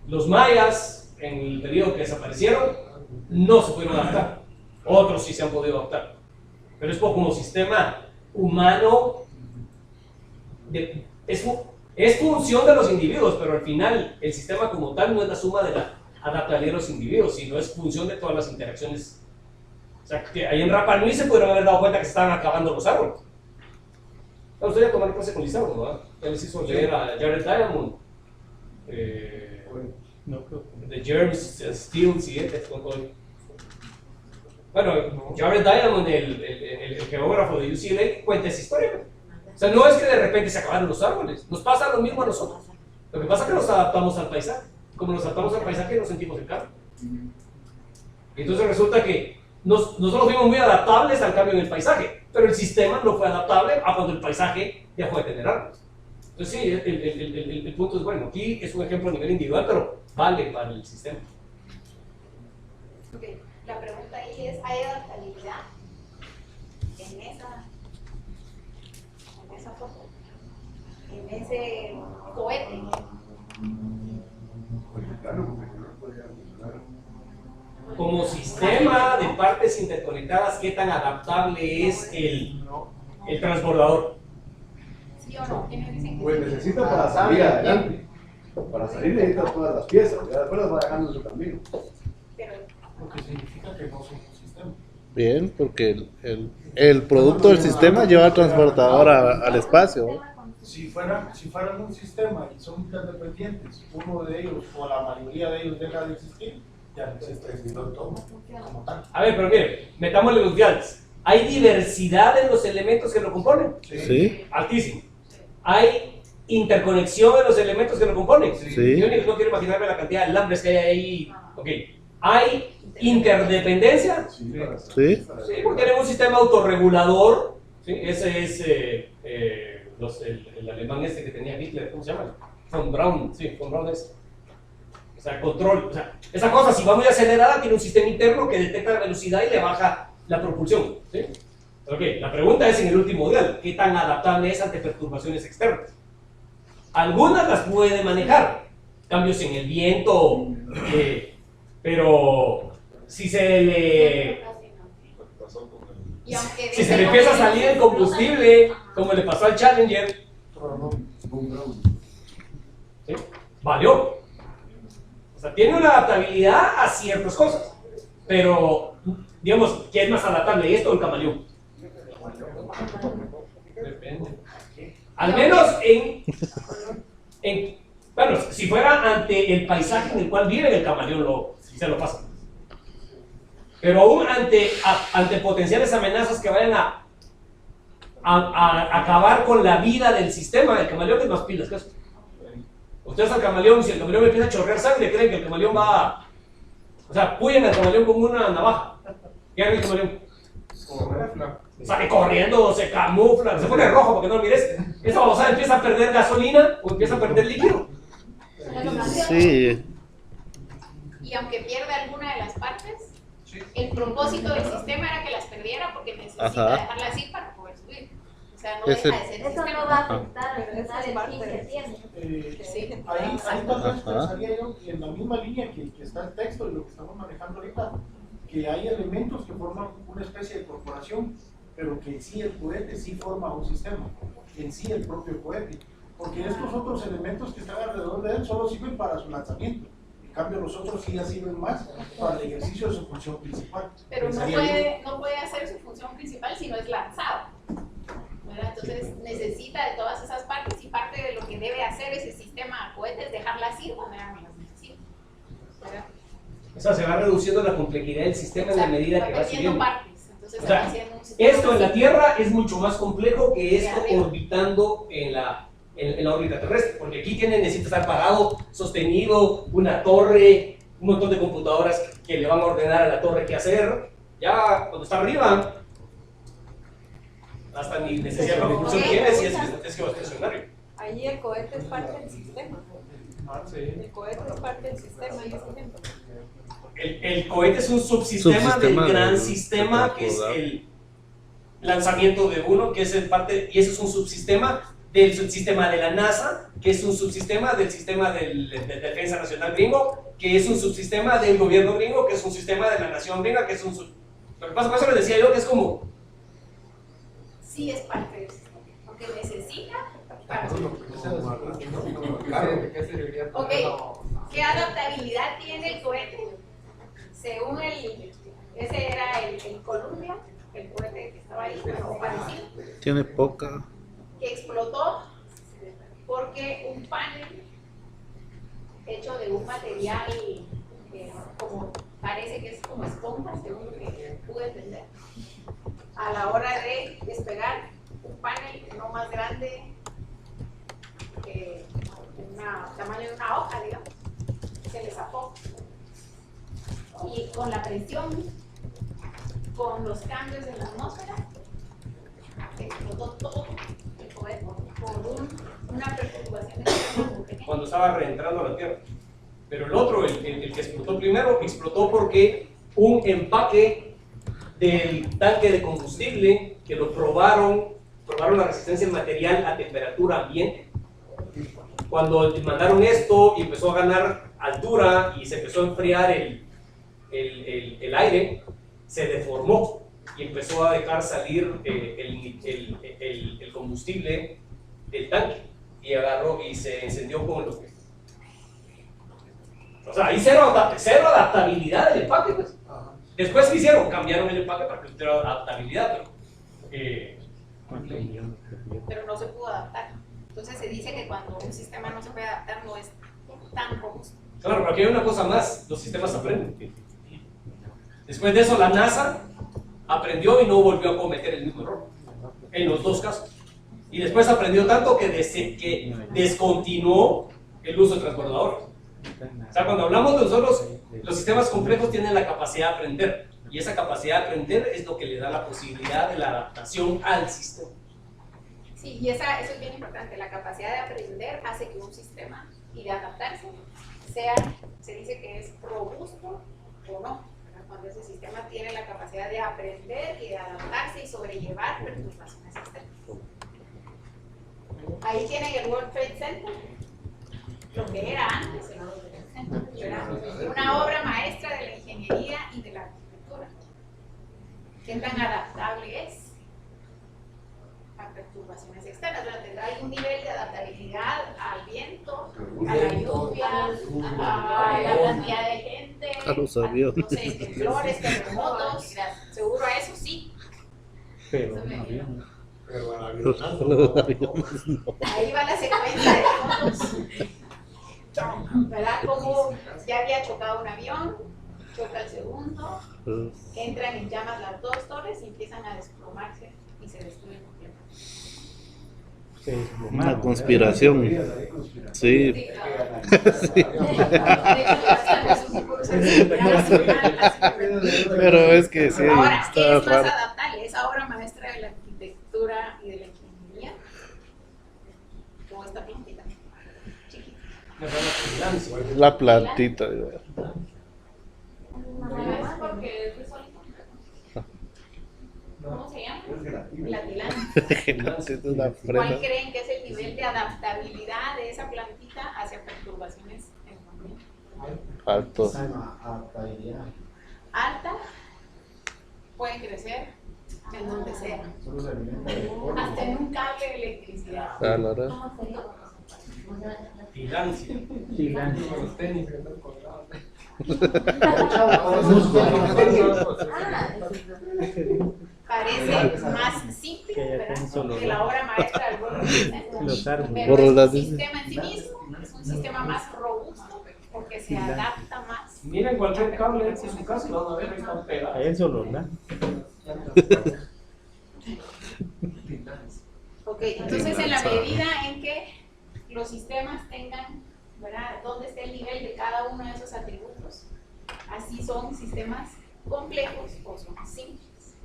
Los mayas, en el periodo que desaparecieron, no se pudieron adaptar. Otros sí se han podido adaptar. Pero es como sistema humano, es función de los individuos, pero al final el sistema como tal no es la suma de la adaptabilidad de los individuos, sino es función de todas las interacciones. O sea, que ahí en Rapa Nui se pudieron haber dado cuenta que se estaban acabando los árboles. Usted ya tomar clase con Lizardo, ¿verdad? Ya les hizo leer a Jared Diamond. No creo. The Germs, Steel, sí, bueno, Jared Diamond, el geógrafo de UCLA, cuenta esa historia. O sea, no es que de repente se acabaron los árboles, nos pasa lo mismo a nosotros. Lo que pasa es que nos adaptamos al paisaje. Como nos adaptamos al paisaje, nos sentimos el cambio. Y entonces resulta que nosotros fuimos muy adaptables al cambio en el paisaje, pero el sistema no fue adaptable a cuando el paisaje dejó de tener árboles. Entonces sí, el punto es bueno. Aquí es un ejemplo a nivel individual, pero vale para el sistema. Okay. La pregunta ahí es, ¿hay adaptabilidad en esa foto? En ese cohete. Como sistema de partes interconectadas, ¿qué tan adaptable es el transbordador? ¿Sí o no? ¿Quiénes dicen que Pues sí? necesita para salir adelante. Para salir necesita todas las piezas, ya después las va dejando en su camino. Pero Lo que significa que no son un sistema. Bien, porque el producto del sistema lleva al transportador al espacio. Si fueran un sistema y son interdependientes, uno de ellos o la mayoría de ellos deja de existir, ya no existe el todo como tal. A ver, pero mire, metámosle los diales. ¿Hay diversidad en los elementos que lo componen? Sí. Altísimo. ¿Hay interconexión en los elementos que lo componen? Sí. Yo no quiero imaginarme la cantidad de alambres que hay ahí. Ok. ¿Hay interdependencia? Sí. Sí, porque tenemos un sistema autorregulador. ¿Sí? Ese es el alemán este que tenía Hitler, ¿cómo se llama? Von Braun, sí, Von Braun es. O sea, control. O sea, esa cosa, si va muy acelerada, tiene un sistema interno que detecta la velocidad y le baja la propulsión. ¿Sí? Ok, la pregunta es en el último dial, ¿qué tan adaptable es ante perturbaciones externas? Algunas las puede manejar, cambios en el viento, pero si se le empieza a salir el combustible, como le pasó al Challenger, ¿sí? Valió. O sea, tiene una adaptabilidad a ciertas cosas, pero digamos, ¿qué es más adaptable, esto o el camaleón? Depende. Al menos bueno, si fuera ante el paisaje en el cual vive el camaleón, se lo pasa. Pero aún ante potenciales amenazas que vayan a acabar con la vida del sistema, el camaleón es más pilas que eso. Ustedes al camaleón, si el camaleón empieza a chorrear sangre, creen que el camaleón va o sea, puyen al camaleón como una navaja. ¿Qué hace el camaleón? Sale corriendo, se camufla, se pone rojo porque no lo mires. Esa babosada empieza a perder gasolina o empieza a perder líquido. Sí. Y aunque pierda alguna de las partes, el propósito del sistema era que las perdiera porque necesita dejarla así para poder subir. sea, no Es deja el- de ser Eso sistema. no va a afectar Pero al esa es el parte fin que del- tiene. Sí, Ahí tal vez Ajá. pensaría yo que en la misma línea que está el texto y lo que estamos manejando ahorita, que hay elementos que forman una especie de corporación, pero que en sí el cohete sí forma un sistema, en sí el propio cohete, porque estos otros elementos que están alrededor de él solo sirven para su lanzamiento, en cambio los otros sí ya sirven más para el ejercicio de su función principal. Pero Pensaría yo. no puede hacer su función principal si no es lanzado, ¿verdad? Entonces necesita de todas esas partes, y parte de lo que debe hacer ese sistema cohete es dejarlas ir donde las necesita, ¿verdad? O sea, se va reduciendo la complejidad del sistema en la medida que va metiendo subiendo. partes, entonces O se sea, va haciendo un sistema Esto en la así. Tierra es mucho más complejo que esto arriba. orbitando en la órbita terrestre, porque aquí necesita estar parado, sostenido, una torre, un montón de computadoras que le van a ordenar a la torre qué hacer. Ya cuando está arriba, hasta ni necesidad de propulsión Ok, tiene si es geoestacionario. Allí el cohete es parte del sistema. El cohete es parte del sistema, en ese ejemplo. El cohete es un subsistema Subsistema del gran del- sistema que es del- el lanzamiento de uno, que es el parte, y eso es un subsistema del subsistema de la NASA, que es un subsistema del sistema de defensa nacional gringo, que es un subsistema del gobierno gringo, que es un sistema de la nación gringa, que es un Lo que pasa, por eso les decía yo que es como Sí es parte del sistema, porque necesita para Ok, ¿qué adaptabilidad tiene el cohete? Según ese era el Columbia, el cohete que estaba ahí, o parecido, Tiene poca. que explotó porque un panel hecho de un material como parece que es como esponja, según lo que pude entender, a la hora de despegar un panel no más grande que tamaño de una hoja, digamos, se le zafó. Y con la presión, con los cambios en la atmósfera, se explotó todo el cohete por una perturbación externa muy pequeña. cuando estaba reentrando a la Tierra. Pero el otro, el que explotó primero, explotó porque un empaque del tanque de combustible, que lo probaron la resistencia material a temperatura ambiente. Cuando mandaron esto y empezó a ganar altura y se empezó a enfriar el aire, se deformó y empezó a dejar salir el combustible del tanque y agarró y se encendió con los pies. O sea, ahí cero adaptabilidad del empaque, pues. Después, ¿qué hicieron? Cambiaron el empaque para que tuviera adaptabilidad, Pero no se pudo adaptar. Entonces se dice que cuando un sistema no se puede adaptar no es tan robusto. claro, pero aquí hay una cosa más, los sistemas aprenden. Después de eso, la NASA aprendió y no volvió a cometer el mismo error, en los dos casos. Y después aprendió tanto que descontinuó el uso de transbordadores. O sea, cuando hablamos de nosotros, los sistemas complejos tienen la capacidad de aprender. Y esa capacidad de aprender es lo que le da la posibilidad de la adaptación al sistema. Sí, y eso es bien importante. La capacidad de aprender hace que un sistema y de adaptarse se dice que es robusto o no. Cuando ese sistema tiene la capacidad de aprender y de adaptarse y sobrellevar perturbaciones externas. Ahí tienen el World Trade Center, lo que era antes el World Trade Center. Era una obra maestra de la ingeniería y de la arquitectura. ¿Qué tan adaptable es a perturbaciones externas? Hay un nivel de adaptabilidad al viento, a la lluvia, a la cantidad de gente, A los aviones. no sé, temblores, terremotos, seguro a eso sí. Pero Eso me- los aviones no. Ahí va la secuencia de fotos, ¿verdad? Como ya había chocado un avión, choca el segundo, entran en llamas las dos torres y empiezan a desplomarse y se destruyen completamente. Una conspiración. Sí. Sí, de hecho, hasta los cursos de seguridad nacional, así que- Pero es que sí, Ahora, ¿qué está es más raro. adaptable? Esa obra maestra de la arquitectura y de la ingeniería, como esta plantita, chiquita. La plantita. No es porque es de sólido. ¿Cómo se llama? Es relativo. La tilana. Que no existe una ¿Cuál prenda. creen que es el nivel de adaptabilidad de esa plantita hacia perturbaciones en el ambiente? Alto. Alta, puede crecer en donde sea, hasta en un cable de electricidad. A la hora. Tilancia. Como los tenis que están colgados. Parece más simple, ¿verdad?, que la obra maestra del World Los árboles. pero es un sistema en sí mismo, es un sistema más robusto porque se adapta más. Miren cualquier cable en su casa y van a ver ahí están pegados. Ahí en solo, ¿verdad? Ok, entonces en la medida en que los sistemas tengan, ¿verdad?, dónde está el nivel de cada uno de esos atributos, así son sistemas complejos o son simples.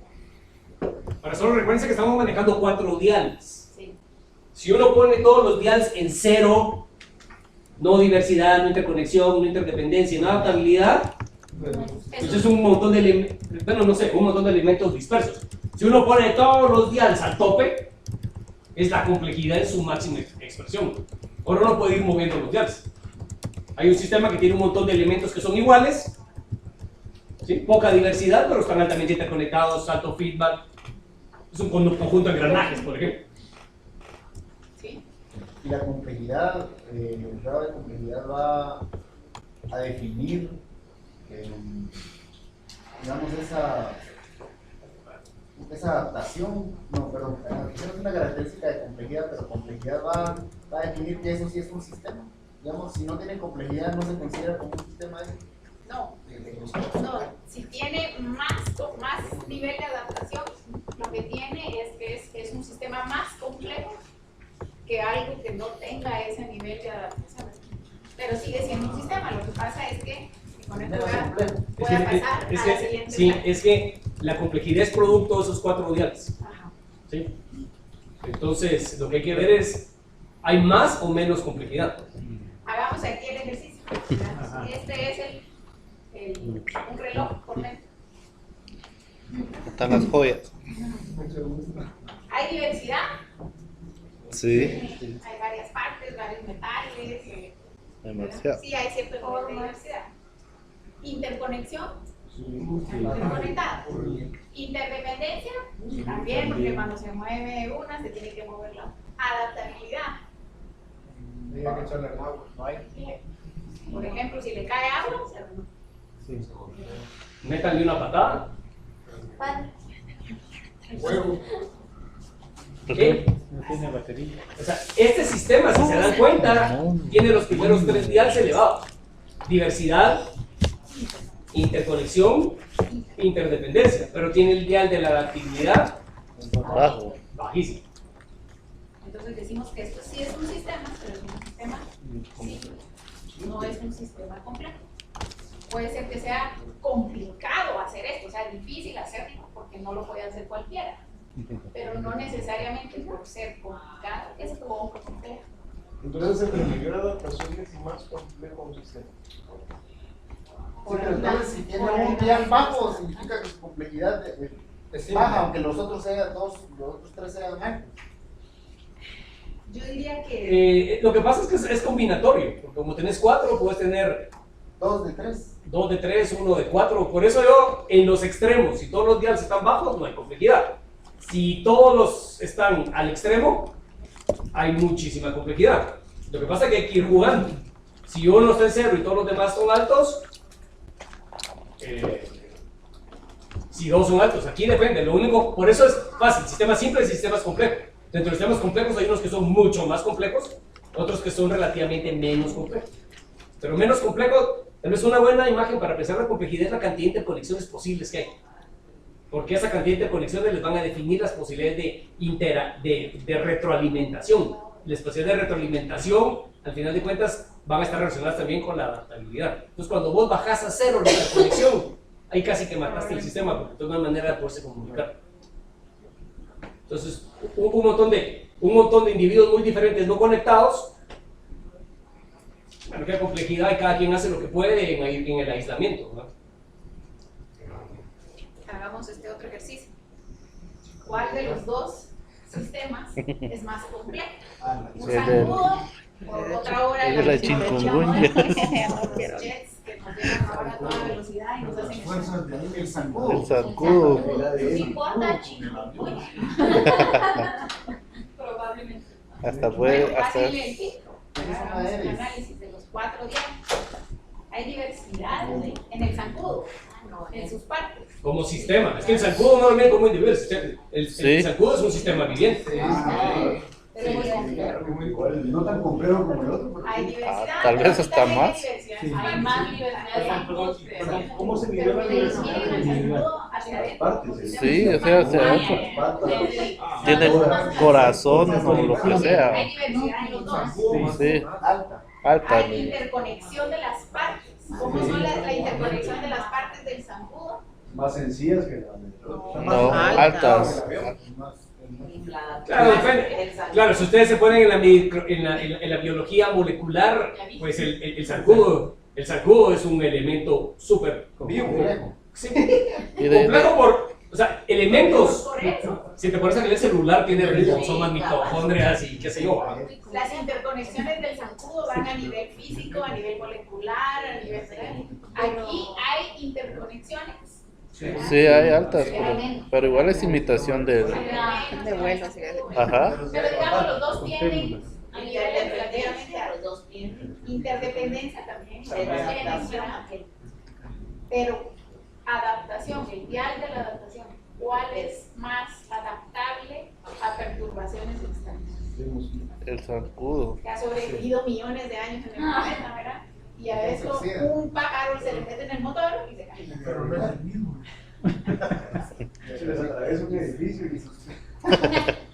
Ahora solo recuerden que estamos manejando 4 dials. Sí. Si uno pone todos los dials en 0, no diversidad, no interconexión, no interdependencia, no adaptabilidad, eso es un montón de elementos, bueno, no sé, un montón de elementos dispersos. Si uno pone todos los dials al tope, es la complejidad en su máxima expresión. Ahora uno puede ir moviendo los dials. Hay un sistema que tiene un montón de elementos que son iguales, ¿sí? Poca diversidad, pero están altamente interconectados, alto feedback. Es un conjunto de engranajes, por ejemplo. ¿Sí? Y la complejidad, el grado de complejidad va a definir, digamos, esa adaptación, no, perdón, es una característica de complejidad, pero complejidad va a definir que eso sí es un sistema. Digamos, si no tiene complejidad, no se considera como un sistema de... No, si tiene más nivel de adaptación, lo que tiene es que es un sistema más complejo que algo que no tenga ese nivel de adaptación. Pero sigue siendo un sistema, lo que pasa es que con esto voy a pasar a la siguiente Sí, slide. es que la complejidad es producto de esos 4 dials. Ajá. ¿Sí? Entonces, lo que hay que ver es, ¿hay más o menos complejidad? Hagamos aquí el ejercicio. Este es un reloj por dentro. Están las joyas. Hay diversidad, Sí, hay varias partes, varios metales. demasiado. Sí, hay cierto nivel de diversidad. Interconexión, interconectada. Interdependencia, también, porque cuando se mueve una se tiene que mover la otra. Adaptabilidad. Había que echarle el agua. No hay. Por ejemplo, si le cae agua, Métanle una patada. Fuego. ¿Qué? No tiene batería. O sea, este sistema, si se dan cuenta, tiene los primeros 3 dials elevados. Diversidad, interconexión, interdependencia. Pero tiene el dial de la adaptabilidad Bajo. bajísimo. entonces decimos que esto sí es un sistema, pero es un sistema simple, no es un sistema complejo. Puede ser que sea complicado hacer esto, o sea, difícil hacerlo porque no lo puede hacer cualquiera, pero no necesariamente por ser complicado es complejo. Entonces, entre mayor adaptación es más complejo un sistema. Sí, pero entonces si tiene un dial bajo, significa que su complejidad es baja, aunque los otros tres sean altos. Yo diría que Lo que pasa es que es combinatorio, porque como tenés 4, puedes tener 2 de 3. 2 de 3, 1 de 4. Por eso yo, en los extremos, si todos los dials están bajos, no hay complejidad. Si todos los están al extremo, hay muchísima complejidad. Lo que pasa es que hay que ir jugando. Si uno está en 0 y todos los demás son altos, si 2 son altos, aquí depende. Lo único, por eso es fácil, sistemas simples y sistemas complejos. Dentro de sistemas complejos hay unos que son mucho más complejos, otros que son relativamente menos complejos. Pero menos complejos, tal vez una buena imagen para pensar la complejidad es la cantidad de interconexiones posibles que hay. Porque esa cantidad de interconexiones les van a definir las posibilidades de retroalimentación. Las posibilidades de retroalimentación, al final de cuentas, van a estar relacionadas también con la adaptabilidad. Entonces, cuando vos bajás a 0 la interconexión, ahí casi que mataste el sistema, porque no hay manera de poderse comunicar. Entonces, un montón de individuos muy diferentes no conectados. Bueno, qué complejidad, y cada quien hace lo que puede en el aislamiento, ¿no? hagamos este otro ejercicio. cuál de los dos sistemas es más complejo. Un Sí, zancudo, por otra hora es de la chikungunya. los jets que nos llevan ahora a toda velocidad y nos hacen Fuerzas de ahí del zancudo. El zancudo. ¿No importa chikungunya? Probablemente. Hasta puede, Bueno, hasta fácilmente, hagamos un análisis de los 4 días. Hay diversidad en el zancudo, en sus partes. Como sistema. Es que el zancudo no lo ven como individuo. El Sí. zancudo es un sistema viviente. Pero muy complejo. No tan complejo como el otro. Hay diversidad. tal vez pero hasta también hay más. diversidad. Sí. Hay más diversidad de zancudos que Perdón, ¿cómo se Pero midió la que diversidad? miren el zancudo hacia adentro. Partes, Sí, o sea, hacia adentro. Tiene corazón o lo que sea. Hay diversidad en los dos. Sí, Alta. alta. Hay interconexión de las partes. ¿Cómo son la interconexión de las partes del zancudo? Más sencillas que las de No, altas. Claro, depende. Claro, si ustedes se ponen en la biología molecular, pues el zancudo es un elemento súper complejo. Sí, Y de- complejo por, o sea, elementos. Por eso. Si te pones a nivel celular, tiene ribosomas, mitocondrias y qué sé yo. ¿va? Las interconexiones del zancudo van a nivel físico, a nivel molecular, a nivel cerebral. Aquí hay interconexiones. Sí, hay altas, pero igual es imitación del... De vuelos. Ajá. Pero digamos, los dos tienen a nivel relativamente a los dos tienen interdependencia también. Pero adaptación, el dial de la adaptación, ¿cuál es más adaptable a perturbaciones externas? El zancudo. Que ha sobrevivido millones de años en el planeta, ¿verdad? Y a eso un pájaro se le mete en el motor y se cae. Pero no es el mismo. Se les atraviesa un edificio y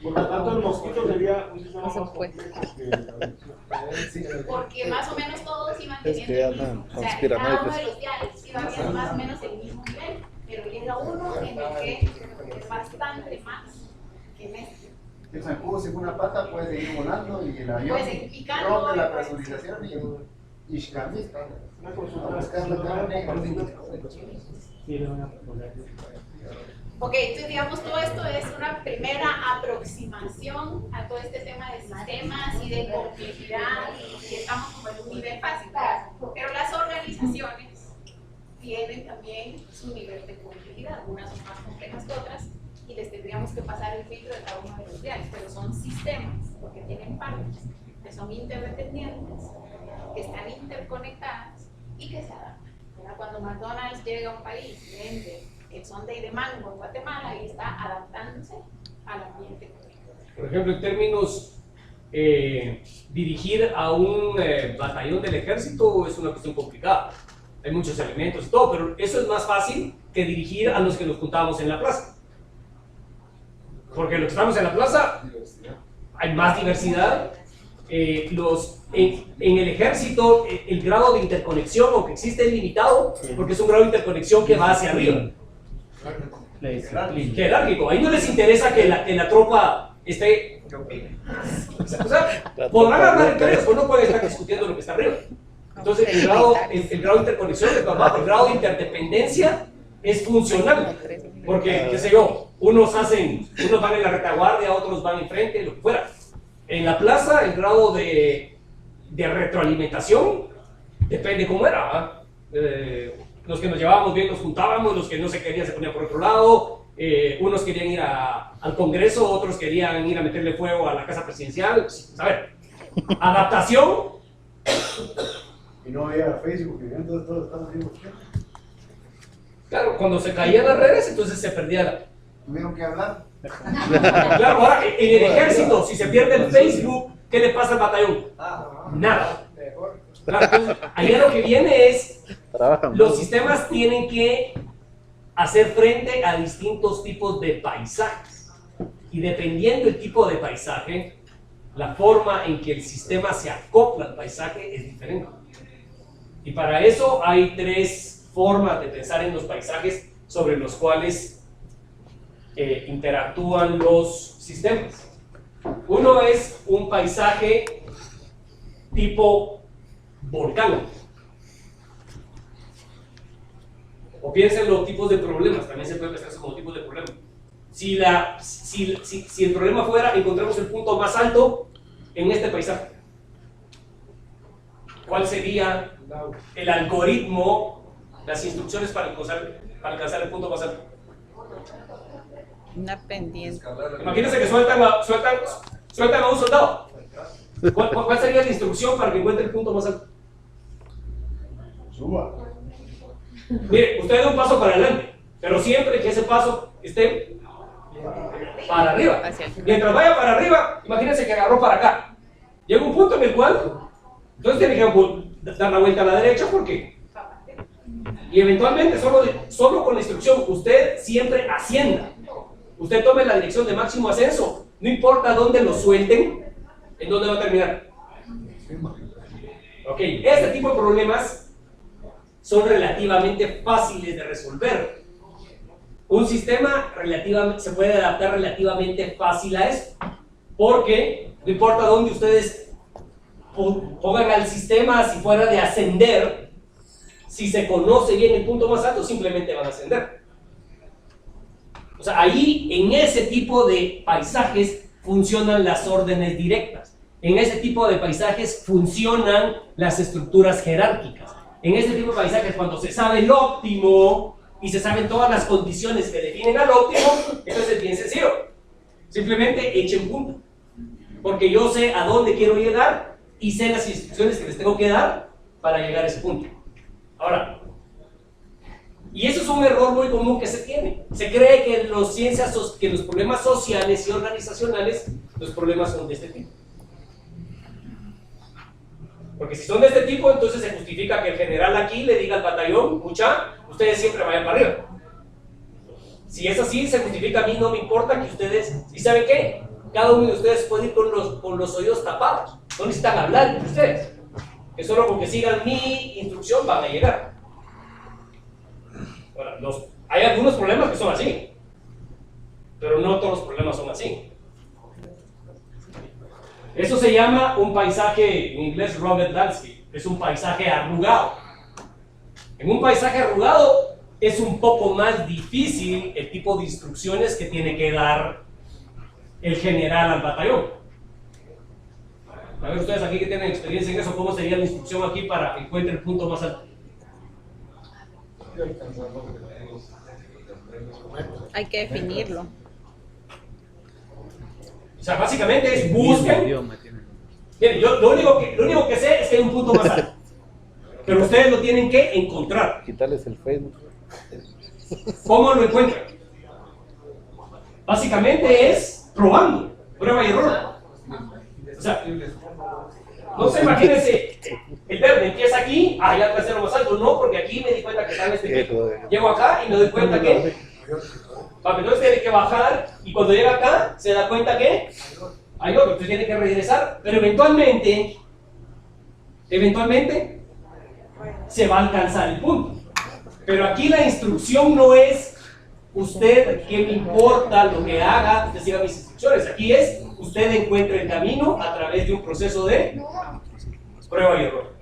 Por lo tanto, el mosquito sería un sistema más puede. complejo Porque más o menos todos iban Es teniendo que el andan mismo. O sea, conspiranoicos. cada uno de los diales iba viendo más o menos el mismo nivel, pero llega uno en el que es bastante más que en este. El zancudo sin una pata puede seguir volando y el avión Puede seguir picando, rompe la puede- presurización y Ishkamista. Una consulta. A buscar la carne. Ok, entonces digamos todo esto es una primera aproximación a todo este tema de sistemas y de complejidad y estamos como en un nivel fácil, ¿verdad? Pero las organizaciones tienen también su nivel de complejidad, unas son más complejas que otras y les tendríamos que pasar el filtro de cada uno de los diarios, pero son sistemas porque tienen partes que son interdependientes, que están interconectadas y que se adaptan. ¿Verdad? Cuando McDonald's llega a un país y vende el sundae de mango en Guatemala y está adaptándose al ambiente. Por ejemplo, en términos, dirigir a un batallón del ejército es una cuestión complicada. Hay muchos elementos y todo, pero eso es más fácil que dirigir a los que nos juntábamos en la plaza. Porque los que estamos en la plaza, hay más diversidad. En el ejército, el grado de interconexión, aunque existe, es limitado, porque es un grado de interconexión que va hacia arriba. Jerárquico. Ahí no les interesa que la tropa esté. O sea, podrán hablar entre ellos, pero no pueden estar discutiendo lo que está arriba. Entonces, el grado de interconexión es más bajo, el grado de interdependencia es funcional. Porque, qué sé yo, unos van en la retaguardia, otros van enfrente, lo que fuera. En la plaza, el grado de retroalimentación depende cómo era. ¿Va? Los que nos llevábamos bien nos juntábamos, los que no se querían se ponían por otro lado, unos querían ir al Congreso, otros querían ir a meterle fuego a la casa presidencial. A ver, adaptación. y no había Facebook, y entonces todos están haciendo. Claro, cuando se caían las redes, entonces se perdía. Tuvieron que hablar. Claro, ahora en el ejército, si se pierde el Facebook, ¿qué le pasa al batallón? Nada. Claro, entonces, allá lo que viene es, los sistemas tienen que hacer frente a distintos tipos de paisajes. Y dependiendo del tipo de paisaje, la forma en que el sistema se acopla al paisaje es diferente. Y para eso hay 3 formas de pensar en los paisajes sobre los cuales interactúan los sistemas. Uno es un paisaje tipo volcán. O piensen en los tipos de problemas, también se puede pensar como tipos de problemas. Si el problema fuera encontremos el punto más alto en este paisaje, ¿cuál sería el algoritmo, las instrucciones para alcanzar el punto más alto? Una pendiente. Imagínense que sueltan a un soldado. ¿Cuál sería la instrucción para que encuentre el punto más alto? Suba. Mire, usted da un paso para adelante, pero siempre que ese paso esté para arriba. Mientras vaya para arriba, imagínense que agarró para acá. Llega un punto en el cual, entonces tiene que dar la vuelta a la derecha, porque y eventualmente solo con la instrucción usted siempre ascienda. Usted tome la dirección de máximo ascenso, no importa dónde lo suelten, ¿en dónde va a terminar? Ok, este tipo de problemas son relativamente fáciles de resolver. Un sistema se puede adaptar relativamente fácil a eso, porque no importa dónde ustedes pongan al sistema, si fuera de ascender, si se conoce bien el punto más alto, simplemente van a ascender. O sea, ahí en ese tipo de paisajes funcionan las órdenes directas. En ese tipo de paisajes funcionan las estructuras jerárquicas. En ese tipo de paisajes, cuando se sabe el óptimo y se saben todas las condiciones que definen al óptimo, entonces es bien sencillo. Simplemente echen punto. Porque yo sé a dónde quiero llegar y sé las instrucciones que les tengo que dar para llegar a ese punto. Ahora, y eso es un error muy común que se tiene. Se cree que en que los problemas sociales y organizacionales, los problemas son de este tipo. Porque si son de este tipo, entonces se justifica que el general aquí le diga al batallón, mucha, ustedes siempre vayan para arriba. Si es así, se justifica, a mí no me importa que ustedes, ¿y saben qué? Cada uno de ustedes puede ir con los oídos tapados. No necesitan hablar entre ustedes. Que solo con que sigan mi instrucción van a llegar. Ahora, hay algunos problemas que son así, pero no todos los problemas son así. Eso se llama un paisaje, en inglés Rugged Landscape, es un paisaje arrugado. En un paisaje arrugado es un poco más difícil el tipo de instrucciones que tiene que dar el general al batallón. A ver ustedes aquí que tienen experiencia en eso, ¿cómo sería la instrucción aquí para que encuentre el punto más alto? Hay que definirlo. O sea, básicamente es busquen. Miren, yo lo único que sé es que hay un punto más alto. Pero ustedes lo tienen que encontrar. Quitarles el Facebook. ¿Cómo lo encuentran? Básicamente es probando, prueba y error. O sea, no se imagínense, el verde empieza aquí, ya alcancé lo más alto, no, porque aquí me di cuenta que está en este pico. Llego acá y me doy cuenta que entonces tiene que bajar, y cuando llega acá se da cuenta que hay otro, entonces tiene que regresar, pero eventualmente se va a alcanzar el punto. Pero aquí la instrucción no es usted, ¿qué me importa lo que haga? Usted siga mis instrucciones. Aquí es usted encuentra el camino a través de un proceso de prueba y error.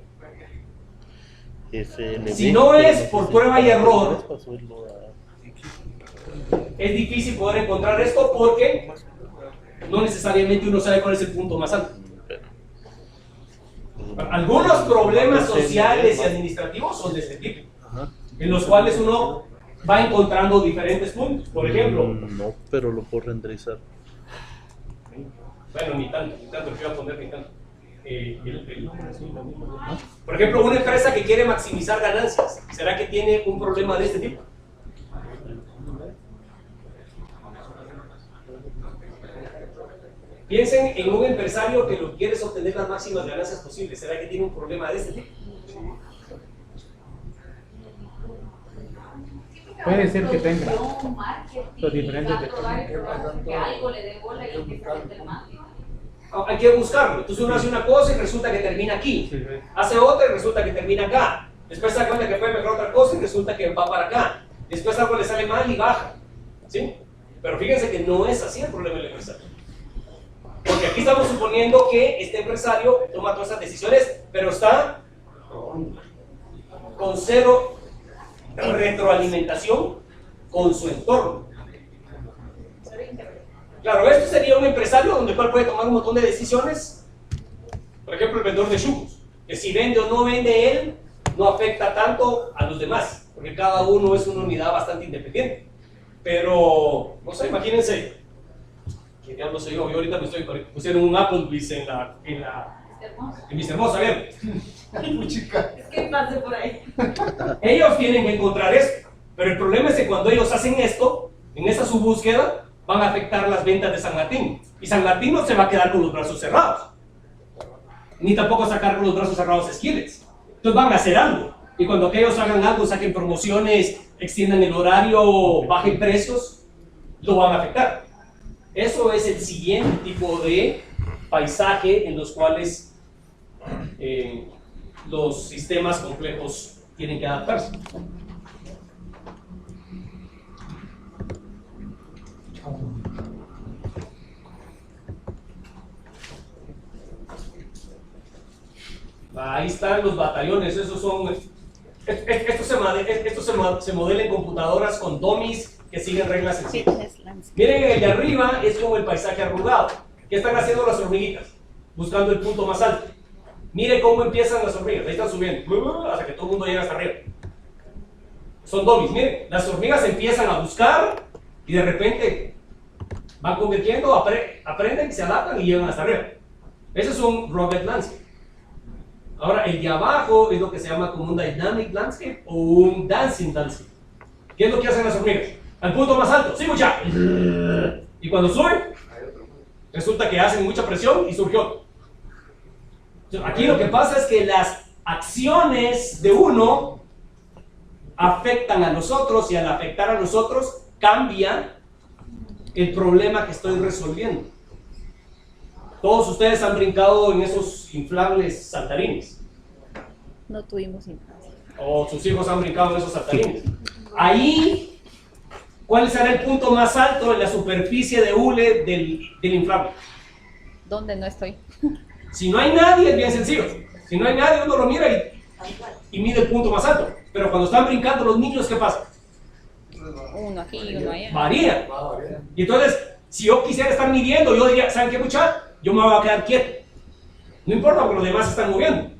Si no es por prueba y error, es difícil poder encontrar esto porque no necesariamente uno sabe cuál es el punto más alto. Algunos problemas sociales y administrativos son de este tipo, en los cuales uno va encontrando diferentes puntos. Por ejemplo, no, pero lo puedo renderizar. Bueno, ni tanto, que iba a poner ni tanto. Por ejemplo, una empresa que quiere maximizar ganancias, ¿será que tiene un problema de este tipo? Piensen en un empresario que lo quiere es obtener las máximas ganancias posibles, ¿será que tiene un problema de este tipo? Puede ser que tenga los diferentes que algo le dé bola y el que se el marketing. Hay que buscarlo. Entonces uno hace una cosa y resulta que termina aquí. Hace otra y resulta que termina acá. Después se da cuenta que puede mejorar otra cosa y resulta que va para acá. Después algo le sale mal y baja. ¿Sí? Pero fíjense que no es así el problema del empresario. Porque aquí estamos suponiendo que este empresario toma todas esas decisiones, pero está con cero retroalimentación con su entorno. Claro, esto sería un empresario donde el cual puede tomar un montón de decisiones. Por ejemplo, el vendedor de churros, que si vende o no vende él, no afecta tanto a los demás, porque cada uno es una unidad bastante independiente. Pero, no sé, imagínense, ¿qué diablo soy yo? Yo ahorita me estoy pusieron un Applebee's en Mr. Moss, a ver. Es que pase por ahí. Ellos tienen que encontrar esto, pero el problema es que cuando ellos hacen esto, en esa su búsqueda, van a afectar las ventas de San Martín. Y San Martín no se va a quedar con los brazos cerrados, ni tampoco sacar con los brazos cerrados Esquiles. Entonces van a hacer algo. Y cuando ellos hagan algo, saquen promociones, extiendan el horario, bajen precios, lo van a afectar. Eso es el siguiente tipo de paisaje en los cuales los sistemas complejos tienen que adaptarse. Ahí están los batallones, esos son, esto se modela en computadoras con dummies que siguen reglas sencillas. Miren, el de arriba es como el paisaje arrugado. ¿Qué están haciendo las hormiguitas? Buscando el punto más alto. Miren cómo empiezan las hormigas, ahí están subiendo, hasta que todo el mundo llega hasta arriba. Son dummies, miren, las hormigas empiezan a buscar y de repente van convirtiendo, aprenden, se adaptan y llegan hasta arriba. Ese es un Robert Landscape. Ahora, el de abajo es lo que se llama como un Dynamic Landscape o un Dancing Landscape. ¿Qué es lo que hacen las hormigas? Al punto más alto, ¡sí, mucha! Y cuando suben, resulta que hacen mucha presión y surgió. Aquí lo que pasa es que las acciones de uno afectan a los otros y al afectar a los otros cambia el problema que estoy resolviendo. Todos ustedes han brincado en esos inflables saltarines. No tuvimos infancia. O sus hijos han brincado en esos saltarines. Ahí, ¿cuál será el punto más alto en la superficie de hule del inflable? ¿Dónde no estoy? Si no hay nadie, es bien sencillo. Si no hay nadie, uno lo mira y mide el punto más alto. Pero cuando están brincando los niños, ¿qué pasa? Uno aquí y uno allá. Varía. Y entonces, si yo quisiera estar midiendo, yo diría, ¿saben qué, muchachos? Yo me voy a quedar quieto. No importa porque los demás se están moviendo.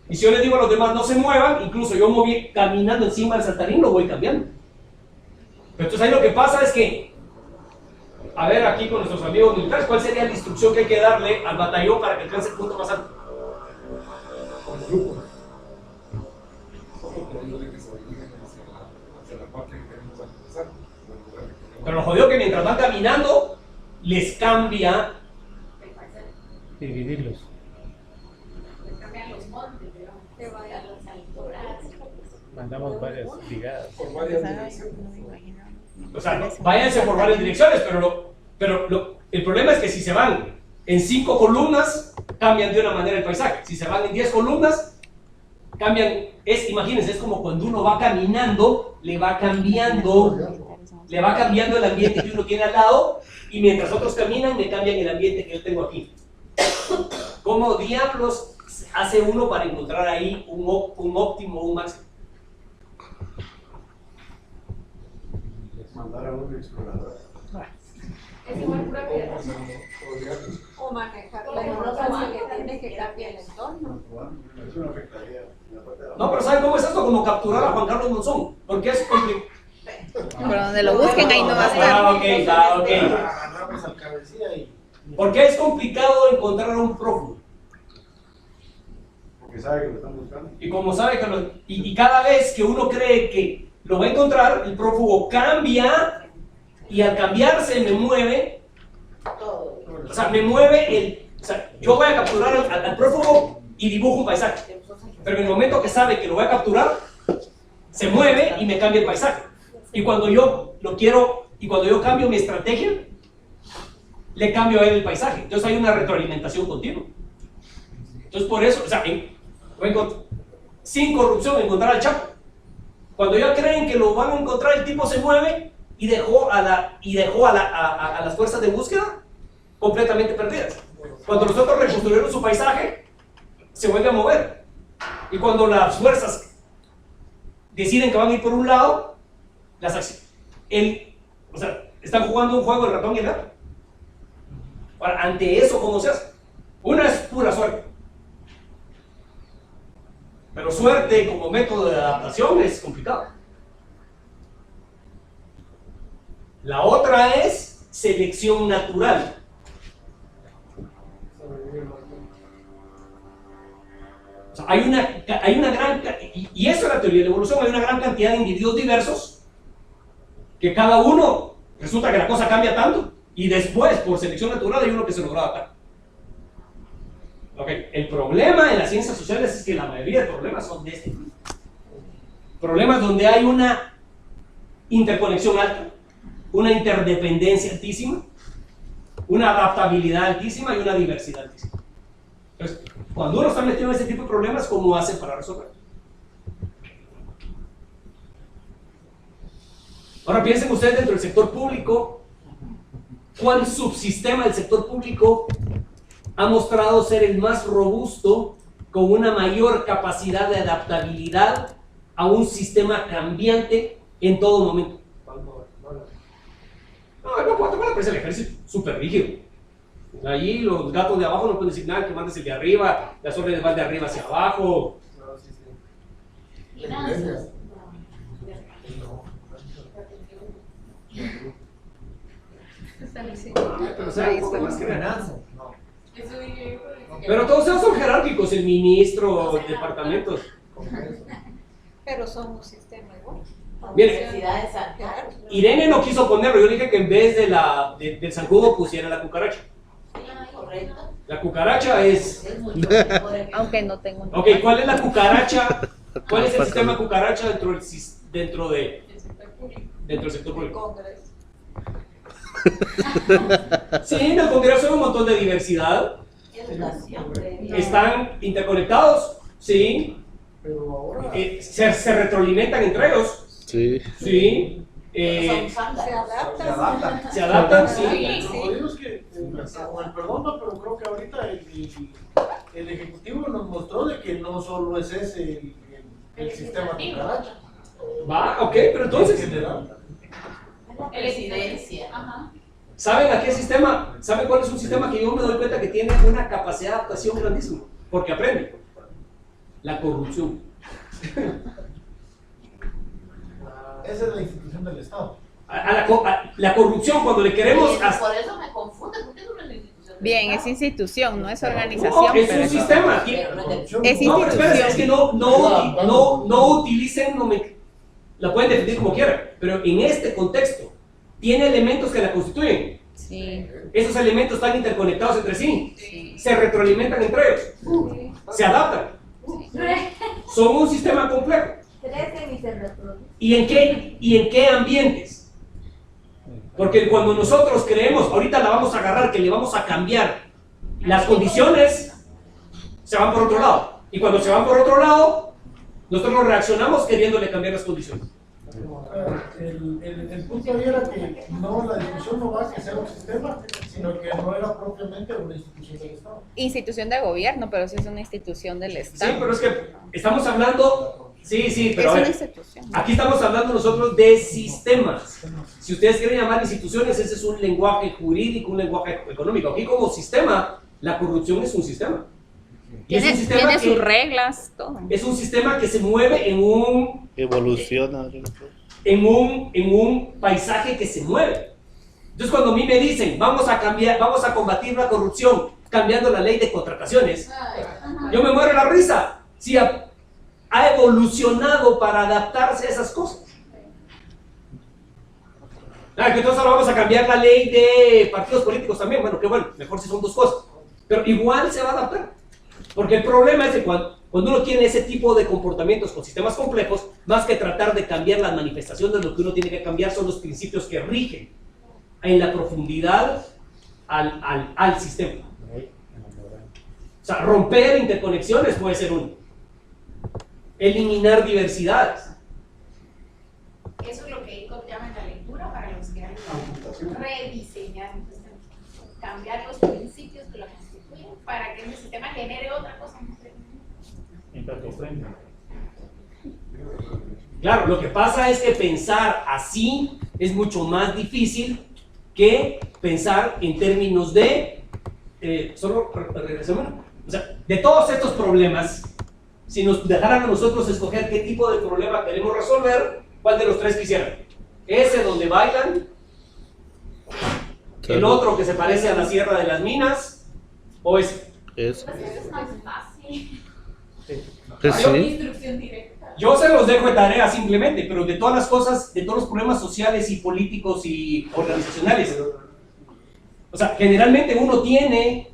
Y si yo les digo a los demás no se muevan, incluso yo caminando encima del saltarín lo voy cambiando. Pero entonces ahí lo que pasa es que, a ver aquí con nuestros amigos militares, ¿cuál sería la instrucción que hay que darle al batallón para que alcance el punto más alto? Con el grupo. Pero lo jodido que mientras van caminando, les cambia. Dividirlos. Les cambian los montes, que vayan las alturas. Mandamos varias brigadas. Por varias direcciones. O sea, váyanse por varias direcciones, pero el problema es que si se van en 5 columnas, cambian de una manera el paisaje. Si se van en 10 columnas, cambian. Imagínense, es como cuando uno va caminando, le va cambiando el ambiente que uno tiene al lado, y mientras otros caminan, me cambian el ambiente que yo tengo aquí. ¿Cómo diablos hace uno para encontrar ahí un óptimo o un máximo? Mandar a un explorador. Es igual pura piedra. O manejar la información que tiene que cambiar el entorno. Eso no afectaría la parte de la. No, pero ¿saben cómo es esto? Como capturar a Juan Carlos Monzón. Porque es complicado. Pero donde lo busquen ahí no va a estar. Ok. ¿Por qué es complicado encontrar a un prófugo? Porque sabe que lo están buscando. Y como sabe que y cada vez que uno cree que lo va a encontrar, el prófugo cambia, y al cambiarse me mueve. O sea, me mueve o sea, yo voy a capturar al prófugo y dibujo un paisaje. Pero en el momento que sabe que lo voy a capturar, se mueve y me cambia el paisaje. Y cuando yo cambio mi estrategia, le cambio a él el paisaje. Entonces hay una retroalimentación continua. Entonces por eso, o sea, sin corrupción, encontrar al Chapo. Cuando ya creen que lo van a encontrar, el tipo se mueve y dejó a las fuerzas de búsqueda completamente perdidas. Cuando los otros reconstruyeron su paisaje, se vuelve a mover. Y cuando las fuerzas deciden que van a ir por un lado, están jugando un juego el ratón y el gato. Ahora, ante eso, ¿cómo se hace? Una es pura suerte. Pero suerte como método de adaptación es complicado. La otra es selección natural. O sea, hay una gran, y eso es la teoría de la evolución, hay una gran cantidad de individuos diversos que cada uno resulta que la cosa cambia tanto y después por selección natural hay uno que se logró adaptar. Okay. El problema en las ciencias sociales es que la mayoría de problemas son de este tipo. Problemas donde hay una interconexión alta, una interdependencia altísima, una adaptabilidad altísima y una diversidad altísima. Entonces, cuando uno está metido en ese tipo de problemas, ¿cómo hace para resolver? Ahora piensen ustedes dentro del sector público, ¿cuál subsistema del sector público ha mostrado ser el más robusto, con una mayor capacidad de adaptabilidad a un sistema cambiante en todo momento? No, el Guatemala parece el ejército súper rígido. Allí los gatos de abajo no pueden decir nada, que mandes el de arriba, las órdenes van de arriba hacia abajo. Finanzas. Pero o sea, más que finanzas. Pero todos esos son jerárquicos, el ministro, departamentos. Pero son un sistema igual. Miren, Irene no quiso ponerlo, yo le dije que en vez de del zancudo pusiera la cucaracha. Correcto. La cucaracha es... Aunque no tengo. Ok, ¿cuál es la cucaracha? ¿Cuál es el sistema cucaracha dentro del sector público? Sí, en el Congreso hay un montón de diversidad. Están interconectados, sí. Pero ahora Se retroalimentan entre ellos. Sí. Sí. Se adaptan, sí. Lo jodido es que, con el perdón, no, pero creo que ahorita el Ejecutivo nos mostró de que no solo es ese el sistema cucaracha. Va, ok, pero entonces... Presidencia. Ajá. ¿Saben a qué sistema? ¿Saben cuál es un sistema que yo me doy cuenta que tiene una capacidad de adaptación grandísima? Porque aprende. La corrupción. Esa es la institución del Estado. La corrupción, cuando le queremos... Por eso me confunde, porque es una institución. Bien, es institución, no es organización. No, es pero un sistema. Es No, pero espera, es que institución. no utilicen, la pueden definir como quieran, pero en este contexto tiene elementos que la constituyen. Sí. Esos elementos están interconectados entre sí, se retroalimentan entre ellos, se adaptan, son un sistema complejo. ¿Y en qué ambientes? Porque cuando nosotros creemos, ahorita la vamos a agarrar, que le vamos a cambiar las condiciones, se van por otro lado. Y cuando se van por otro lado, nosotros reaccionamos queriéndole cambiar las condiciones. El punto ahí era que no, la discusión no va a que sea un sistema, sino que no era propiamente una institución del Estado. Institución de gobierno, pero sí es una institución del Estado. Sí, pero es que estamos hablando... Sí, pero es a ver, una institución. aquí estamos hablando nosotros de sistemas. Si ustedes quieren llamar instituciones, ese es un lenguaje jurídico, un lenguaje económico. Aquí como sistema, la corrupción es un sistema. Y es un sistema Tiene que, sus reglas, todo. es un sistema que se mueve en un... Evoluciona. En un paisaje que se mueve. Entonces cuando a mí me dicen, vamos a combatir la corrupción cambiando la ley de contrataciones, yo me muero de la risa. Si ha evolucionado para adaptarse a esas cosas. Que entonces ahora vamos a cambiar la ley de partidos políticos también. Bueno, qué bueno, mejor si son dos cosas. Pero igual se va a adaptar. Porque el problema es que cuando uno tiene ese tipo de comportamientos con sistemas complejos, más que tratar de cambiar las manifestaciones, lo que uno tiene que cambiar son los principios que rigen en la profundidad al sistema. O sea, romper interconexiones puede ser uno. Eliminar diversidades. Eso es lo que ICOP llama en la lectura para los que han rediseñar, cambiar los principios que lo constituyen para que el sistema genere otra cosa. Claro, lo que pasa es que pensar así es mucho más difícil que pensar en términos de solo regresemos. O sea, de todos estos problemas, si nos dejaran a nosotros escoger qué tipo de problema queremos resolver, ¿cuál de los tres quisieran? ¿Ese donde bailan? ¿El otro que se parece a la Sierra de las Minas? ¿O ese? Eso. Pues eso es más fácil. Pues sí. Instrucción directa. Yo se los dejo de tarea simplemente, pero de todas las cosas, de todos los problemas sociales y políticos y organizacionales, o sea, generalmente uno tiene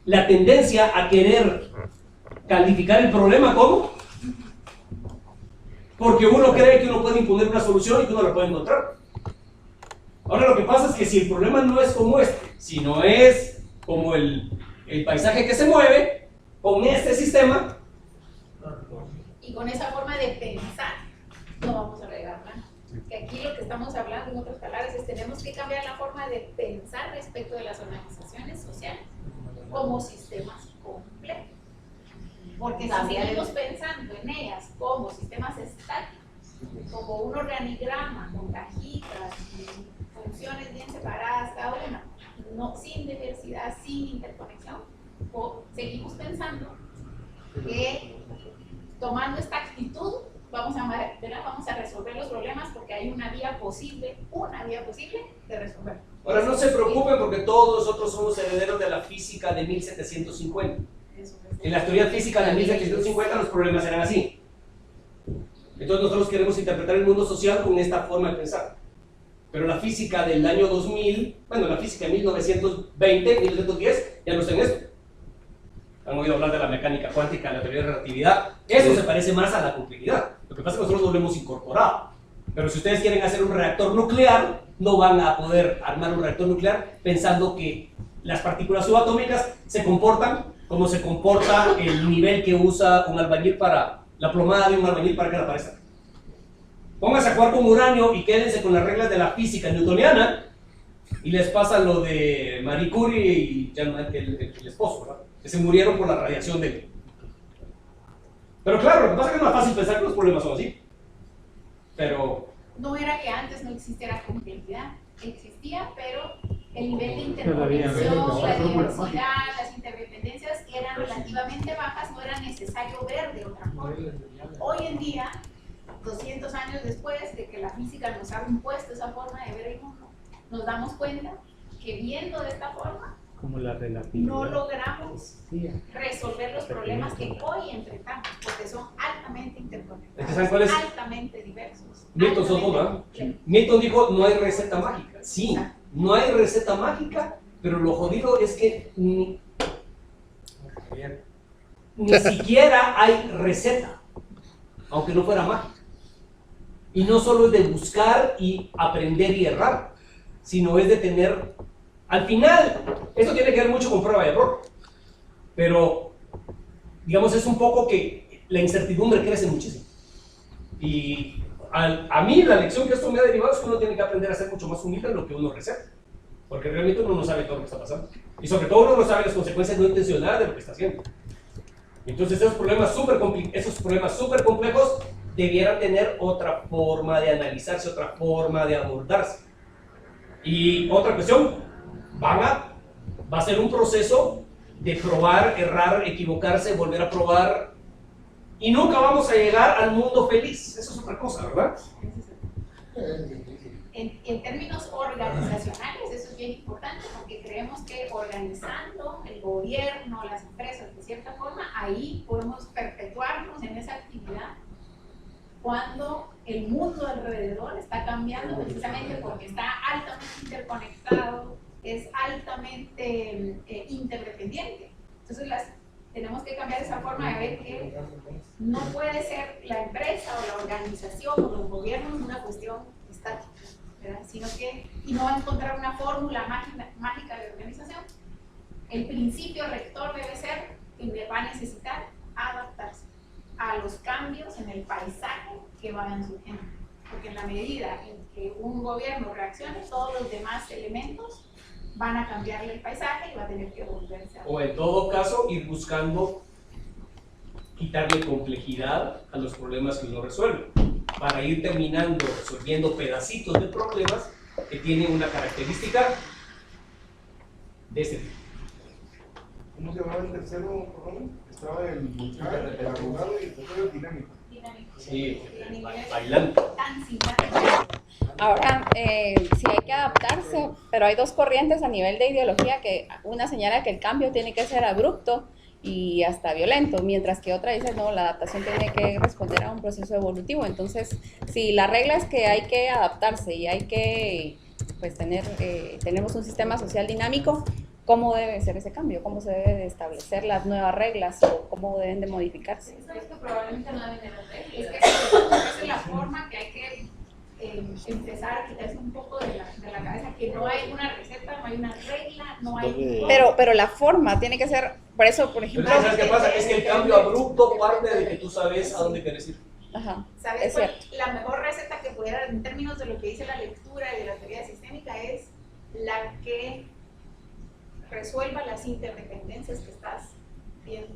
la tendencia a querer calificar el problema como, porque uno cree que uno puede imponer una solución y que uno la puede encontrar. Ahora lo que pasa es que si el problema no es como este, sino es como el paisaje que se mueve, con este sistema, Y con esa forma de pensar, no vamos a llegar nada. Que aquí lo que estamos hablando, en otras palabras, es tenemos que cambiar la forma de pensar respecto de las organizaciones sociales como sistemas complejos. Porque si seguimos pensando en ellas como sistemas estáticos, como un organigrama con cajitas y funciones bien separadas cada una, no, sin diversidad, sin interconexión, o seguimos pensando que tomando esta actitud vamos a resolver los problemas porque hay una vía posible de resolver. ahora no se preocupen porque todos nosotros somos herederos de la física de 1750. En la teoría física de 1750 los problemas eran así. Entonces nosotros queremos interpretar el mundo social con esta forma de pensar. Pero la física del año 2000, bueno, la física de 1920, 1910, ya no está en esto. Han oído hablar de la mecánica cuántica, la teoría de relatividad. Eso se parece más a la complejidad. Lo que pasa es que nosotros no lo hemos incorporado. Pero si ustedes quieren hacer un reactor nuclear, no van a poder armar un reactor nuclear pensando que las partículas subatómicas se comportan como se comporta el nivel que usa un albañil para la plomada de un albañil para que la aparezca. Pónganse a jugar con uranio y quédense con las reglas de la física newtoniana y les pasa lo de Marie Curie y el esposo, ¿verdad? Que se murieron por la radiación de... Pero claro, lo que pasa es que es más fácil pensar que los problemas son así. Pero... No era que antes no existiera complejidad, existía, pero el nivel de interconexión, la diversidad, las interdependencias eran relativamente bajas, no era necesario ver de otra forma. Hoy en día, 200 años después de que la física nos ha impuesto esa forma de ver el mundo, nos damos cuenta que viendo de esta forma, como la relatividad, no logramos resolver los problemas que hoy enfrentamos, porque son altamente interconectados, ¿saben cuál es? altamente diversos. Milton Sotomayor, Milton dijo, no hay receta mágica. Sí, no hay receta mágica, pero lo jodido es que ni siquiera hay receta, aunque no fuera mágica. Y no solo es de buscar y aprender y errar, sino es de tener... Al final, esto tiene que ver mucho con prueba y error, pero digamos es un poco que la incertidumbre crece muchísimo. Y a mí la lección que esto me ha derivado es que uno tiene que aprender a ser mucho más humilde en lo que uno receta, porque realmente uno no sabe todo lo que está pasando. Y sobre todo uno no sabe las consecuencias no intencionadas de lo que está haciendo. Entonces esos problemas súper complejos debieran tener otra forma de analizarse, otra forma de abordarse. Y otra cuestión, va a ser un proceso de probar, errar, equivocarse, volver a probar, y nunca vamos a llegar al mundo feliz. Eso es otra cosa, ¿verdad? En términos organizacionales, eso es bien importante porque creemos que organizando el gobierno, las empresas, de cierta forma, ahí podemos perpetuarnos en esa actividad cuando el mundo alrededor está cambiando precisamente porque está altamente interconectado, es altamente interdependiente. Entonces tenemos que cambiar esa forma de ver que no puede ser la empresa o la organización o los gobiernos una cuestión estática, ¿verdad? Sino que, y no va a encontrar una fórmula mágica de organización. El principio rector debe ser que va a necesitar adaptarse a los cambios en el paisaje que vayan surgiendo. Porque en la medida en que un gobierno reaccione, todos los demás elementos van a cambiarle el paisaje y va a tener que volverse a... O en todo caso, ir buscando quitarle complejidad a los problemas que uno resuelve, para ir terminando resolviendo pedacitos de problemas que tienen una característica de este tipo. ¿cómo se llamaba el tercero, perdón? Estaba el arrugado y el tercero el dinámico. Sí, bailando. Ahora, sí hay que adaptarse, pero hay dos corrientes a nivel de ideología, que una señala que el cambio tiene que ser abrupto y hasta violento, mientras que otra dice, no, la adaptación tiene que responder a un proceso evolutivo. Entonces, si la regla es que hay que adaptarse y hay que, pues, tenemos un sistema social dinámico, ¿cómo debe ser ese cambio? ¿Cómo se debe de establecer las nuevas reglas o cómo deben de modificarse? Es que probablemente no deben de las reglas. Es que esa es la forma que hay que empezar a quitarse un poco de la cabeza, que no hay una receta, no hay una regla, no hay... Pero la forma tiene que ser, por eso, por ejemplo... Pero ¿sabes qué pasa? Es que el cambio abrupto parte de que tú sabes a dónde quieres ir. Ajá, ¿Sabes es cuál? cierto. La mejor receta que pudiera, en términos de lo que dice la lectura y de la teoría sistémica, es la que resuelva las interdependencias que estás viendo.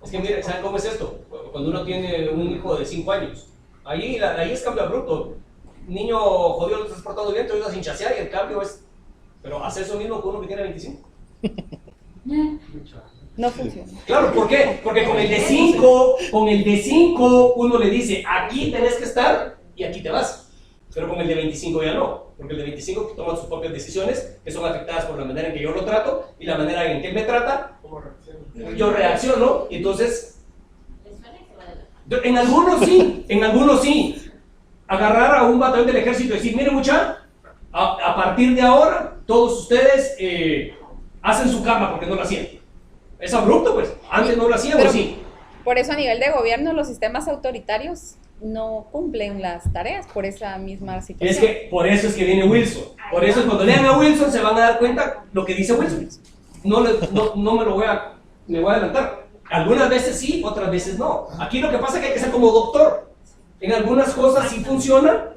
Es que mire, ¿saben cómo es esto? Cuando uno tiene un hijo de 5 años, ahí es cambio abrupto. Niño jodido, lo estás portando bien, te ayudas sin chasear y el cambio es... Pero hace eso mismo con uno que tiene 25. No funciona. Claro, ¿por qué? Porque con el de 5 uno le dice, aquí tenés que estar y aquí te vas. Pero con el de 25 ya no. Porque el de 25 toma sus propias decisiones que son afectadas por la manera en que yo lo trato y la manera en que él me trata. Yo reacciono y entonces... En algunos sí. Agarrar a un batallón del ejército y decir, mire mucha, a partir de ahora todos ustedes hacen su cama porque no la hacían. Es abrupto, pues. Antes no lo hacían, Pero, o sí. por eso a nivel de gobierno los sistemas autoritarios no cumplen las tareas por esa misma situación. Es que por eso es que viene Wilson. Por eso es cuando lean a Wilson se van a dar cuenta lo que dice Wilson. No me lo voy a adelantar. Algunas veces sí, otras veces no. Aquí lo que pasa es que hay que ser como doctor. En algunas cosas sí funciona,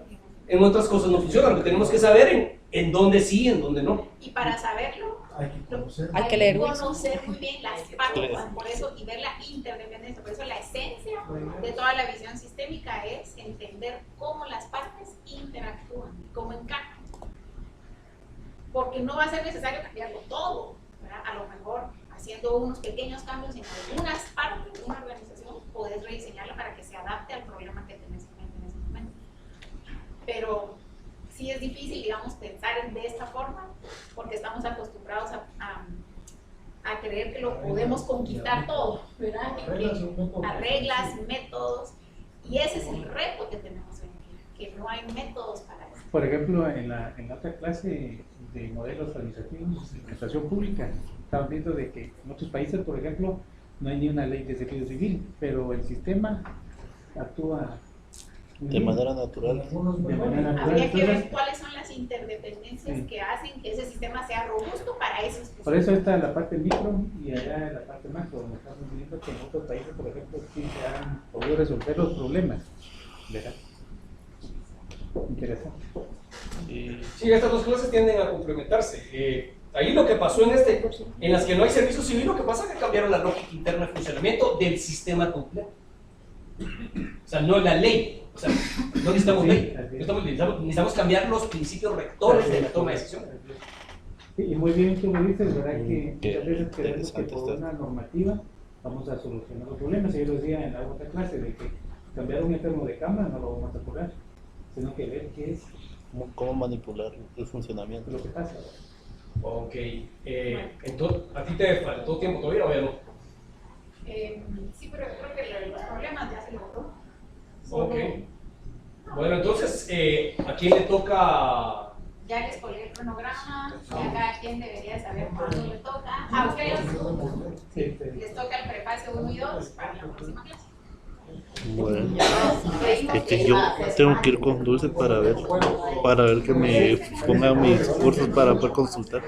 en otras cosas no funciona. Lo que tenemos que saber en dónde sí y en dónde no. Y para saberlo, hay que leer conocer muy bien las partes, por eso, y ver la interdependencia. Por eso la esencia de toda la visión sistémica es entender cómo las partes interactúan, cómo encajan. Porque no va a ser necesario cambiarlo todo, ¿verdad? A lo mejor haciendo unos pequeños cambios en algunas partes de una organización, podés rediseñarla para que se adapte al problema que tenés en mente en ese momento. Pero sí es difícil, digamos, pensar de esta forma, porque estamos acostumbrados a creer que lo podemos conquistar todo, ¿verdad? A reglas, métodos, y ese es el reto que tenemos hoy en día, que no hay métodos para eso. Por ejemplo, en la otra clase de modelos administrativos de administración pública, estamos viendo de que en otros países, por ejemplo, no hay ni una ley de servicio civil, pero el sistema actúa de manera natural. Habría que ver cuáles son las interdependencias que hacen que ese sistema sea robusto para esos. Por eso está la parte micro y allá la parte macro, donde estamos viendo que en otros países, por ejemplo, sí se han podido resolver los problemas. ¿Verdad? Interesante. Sí, estas dos clases tienden a complementarse. Ahí lo que pasó en las que no hay servicio civil, lo que pasa es que cambiaron la lógica interna de funcionamiento del sistema completo. O sea, no la ley. O sea, no necesitamos ley. Necesitamos cambiar los principios rectores de la toma de decisiones. Sí, y muy bien tú me dices, ¿verdad? Que muchas veces creemos que por una normativa vamos a solucionar los problemas. Y yo decía en la otra clase de que cambiar un enfermo de cama no lo vamos a curar, sino que ver qué es. ¿Cómo manipular el funcionamiento? Lo que pasa. Ok. Entonces, ¿a ti te faltó tiempo todavía o ya no? Sí, pero creo que los problemas ya se logró. Ok. Bueno, entonces, ¿a quién le toca? Ya les colgué el cronograma, ya cada quien debería saber cuándo le toca. A ustedes les toca el prefacio 1 y 2 para la próxima clase. Bueno, es que yo tengo que ir con Dulce para ver que me ponga mis cursos para poder consultar.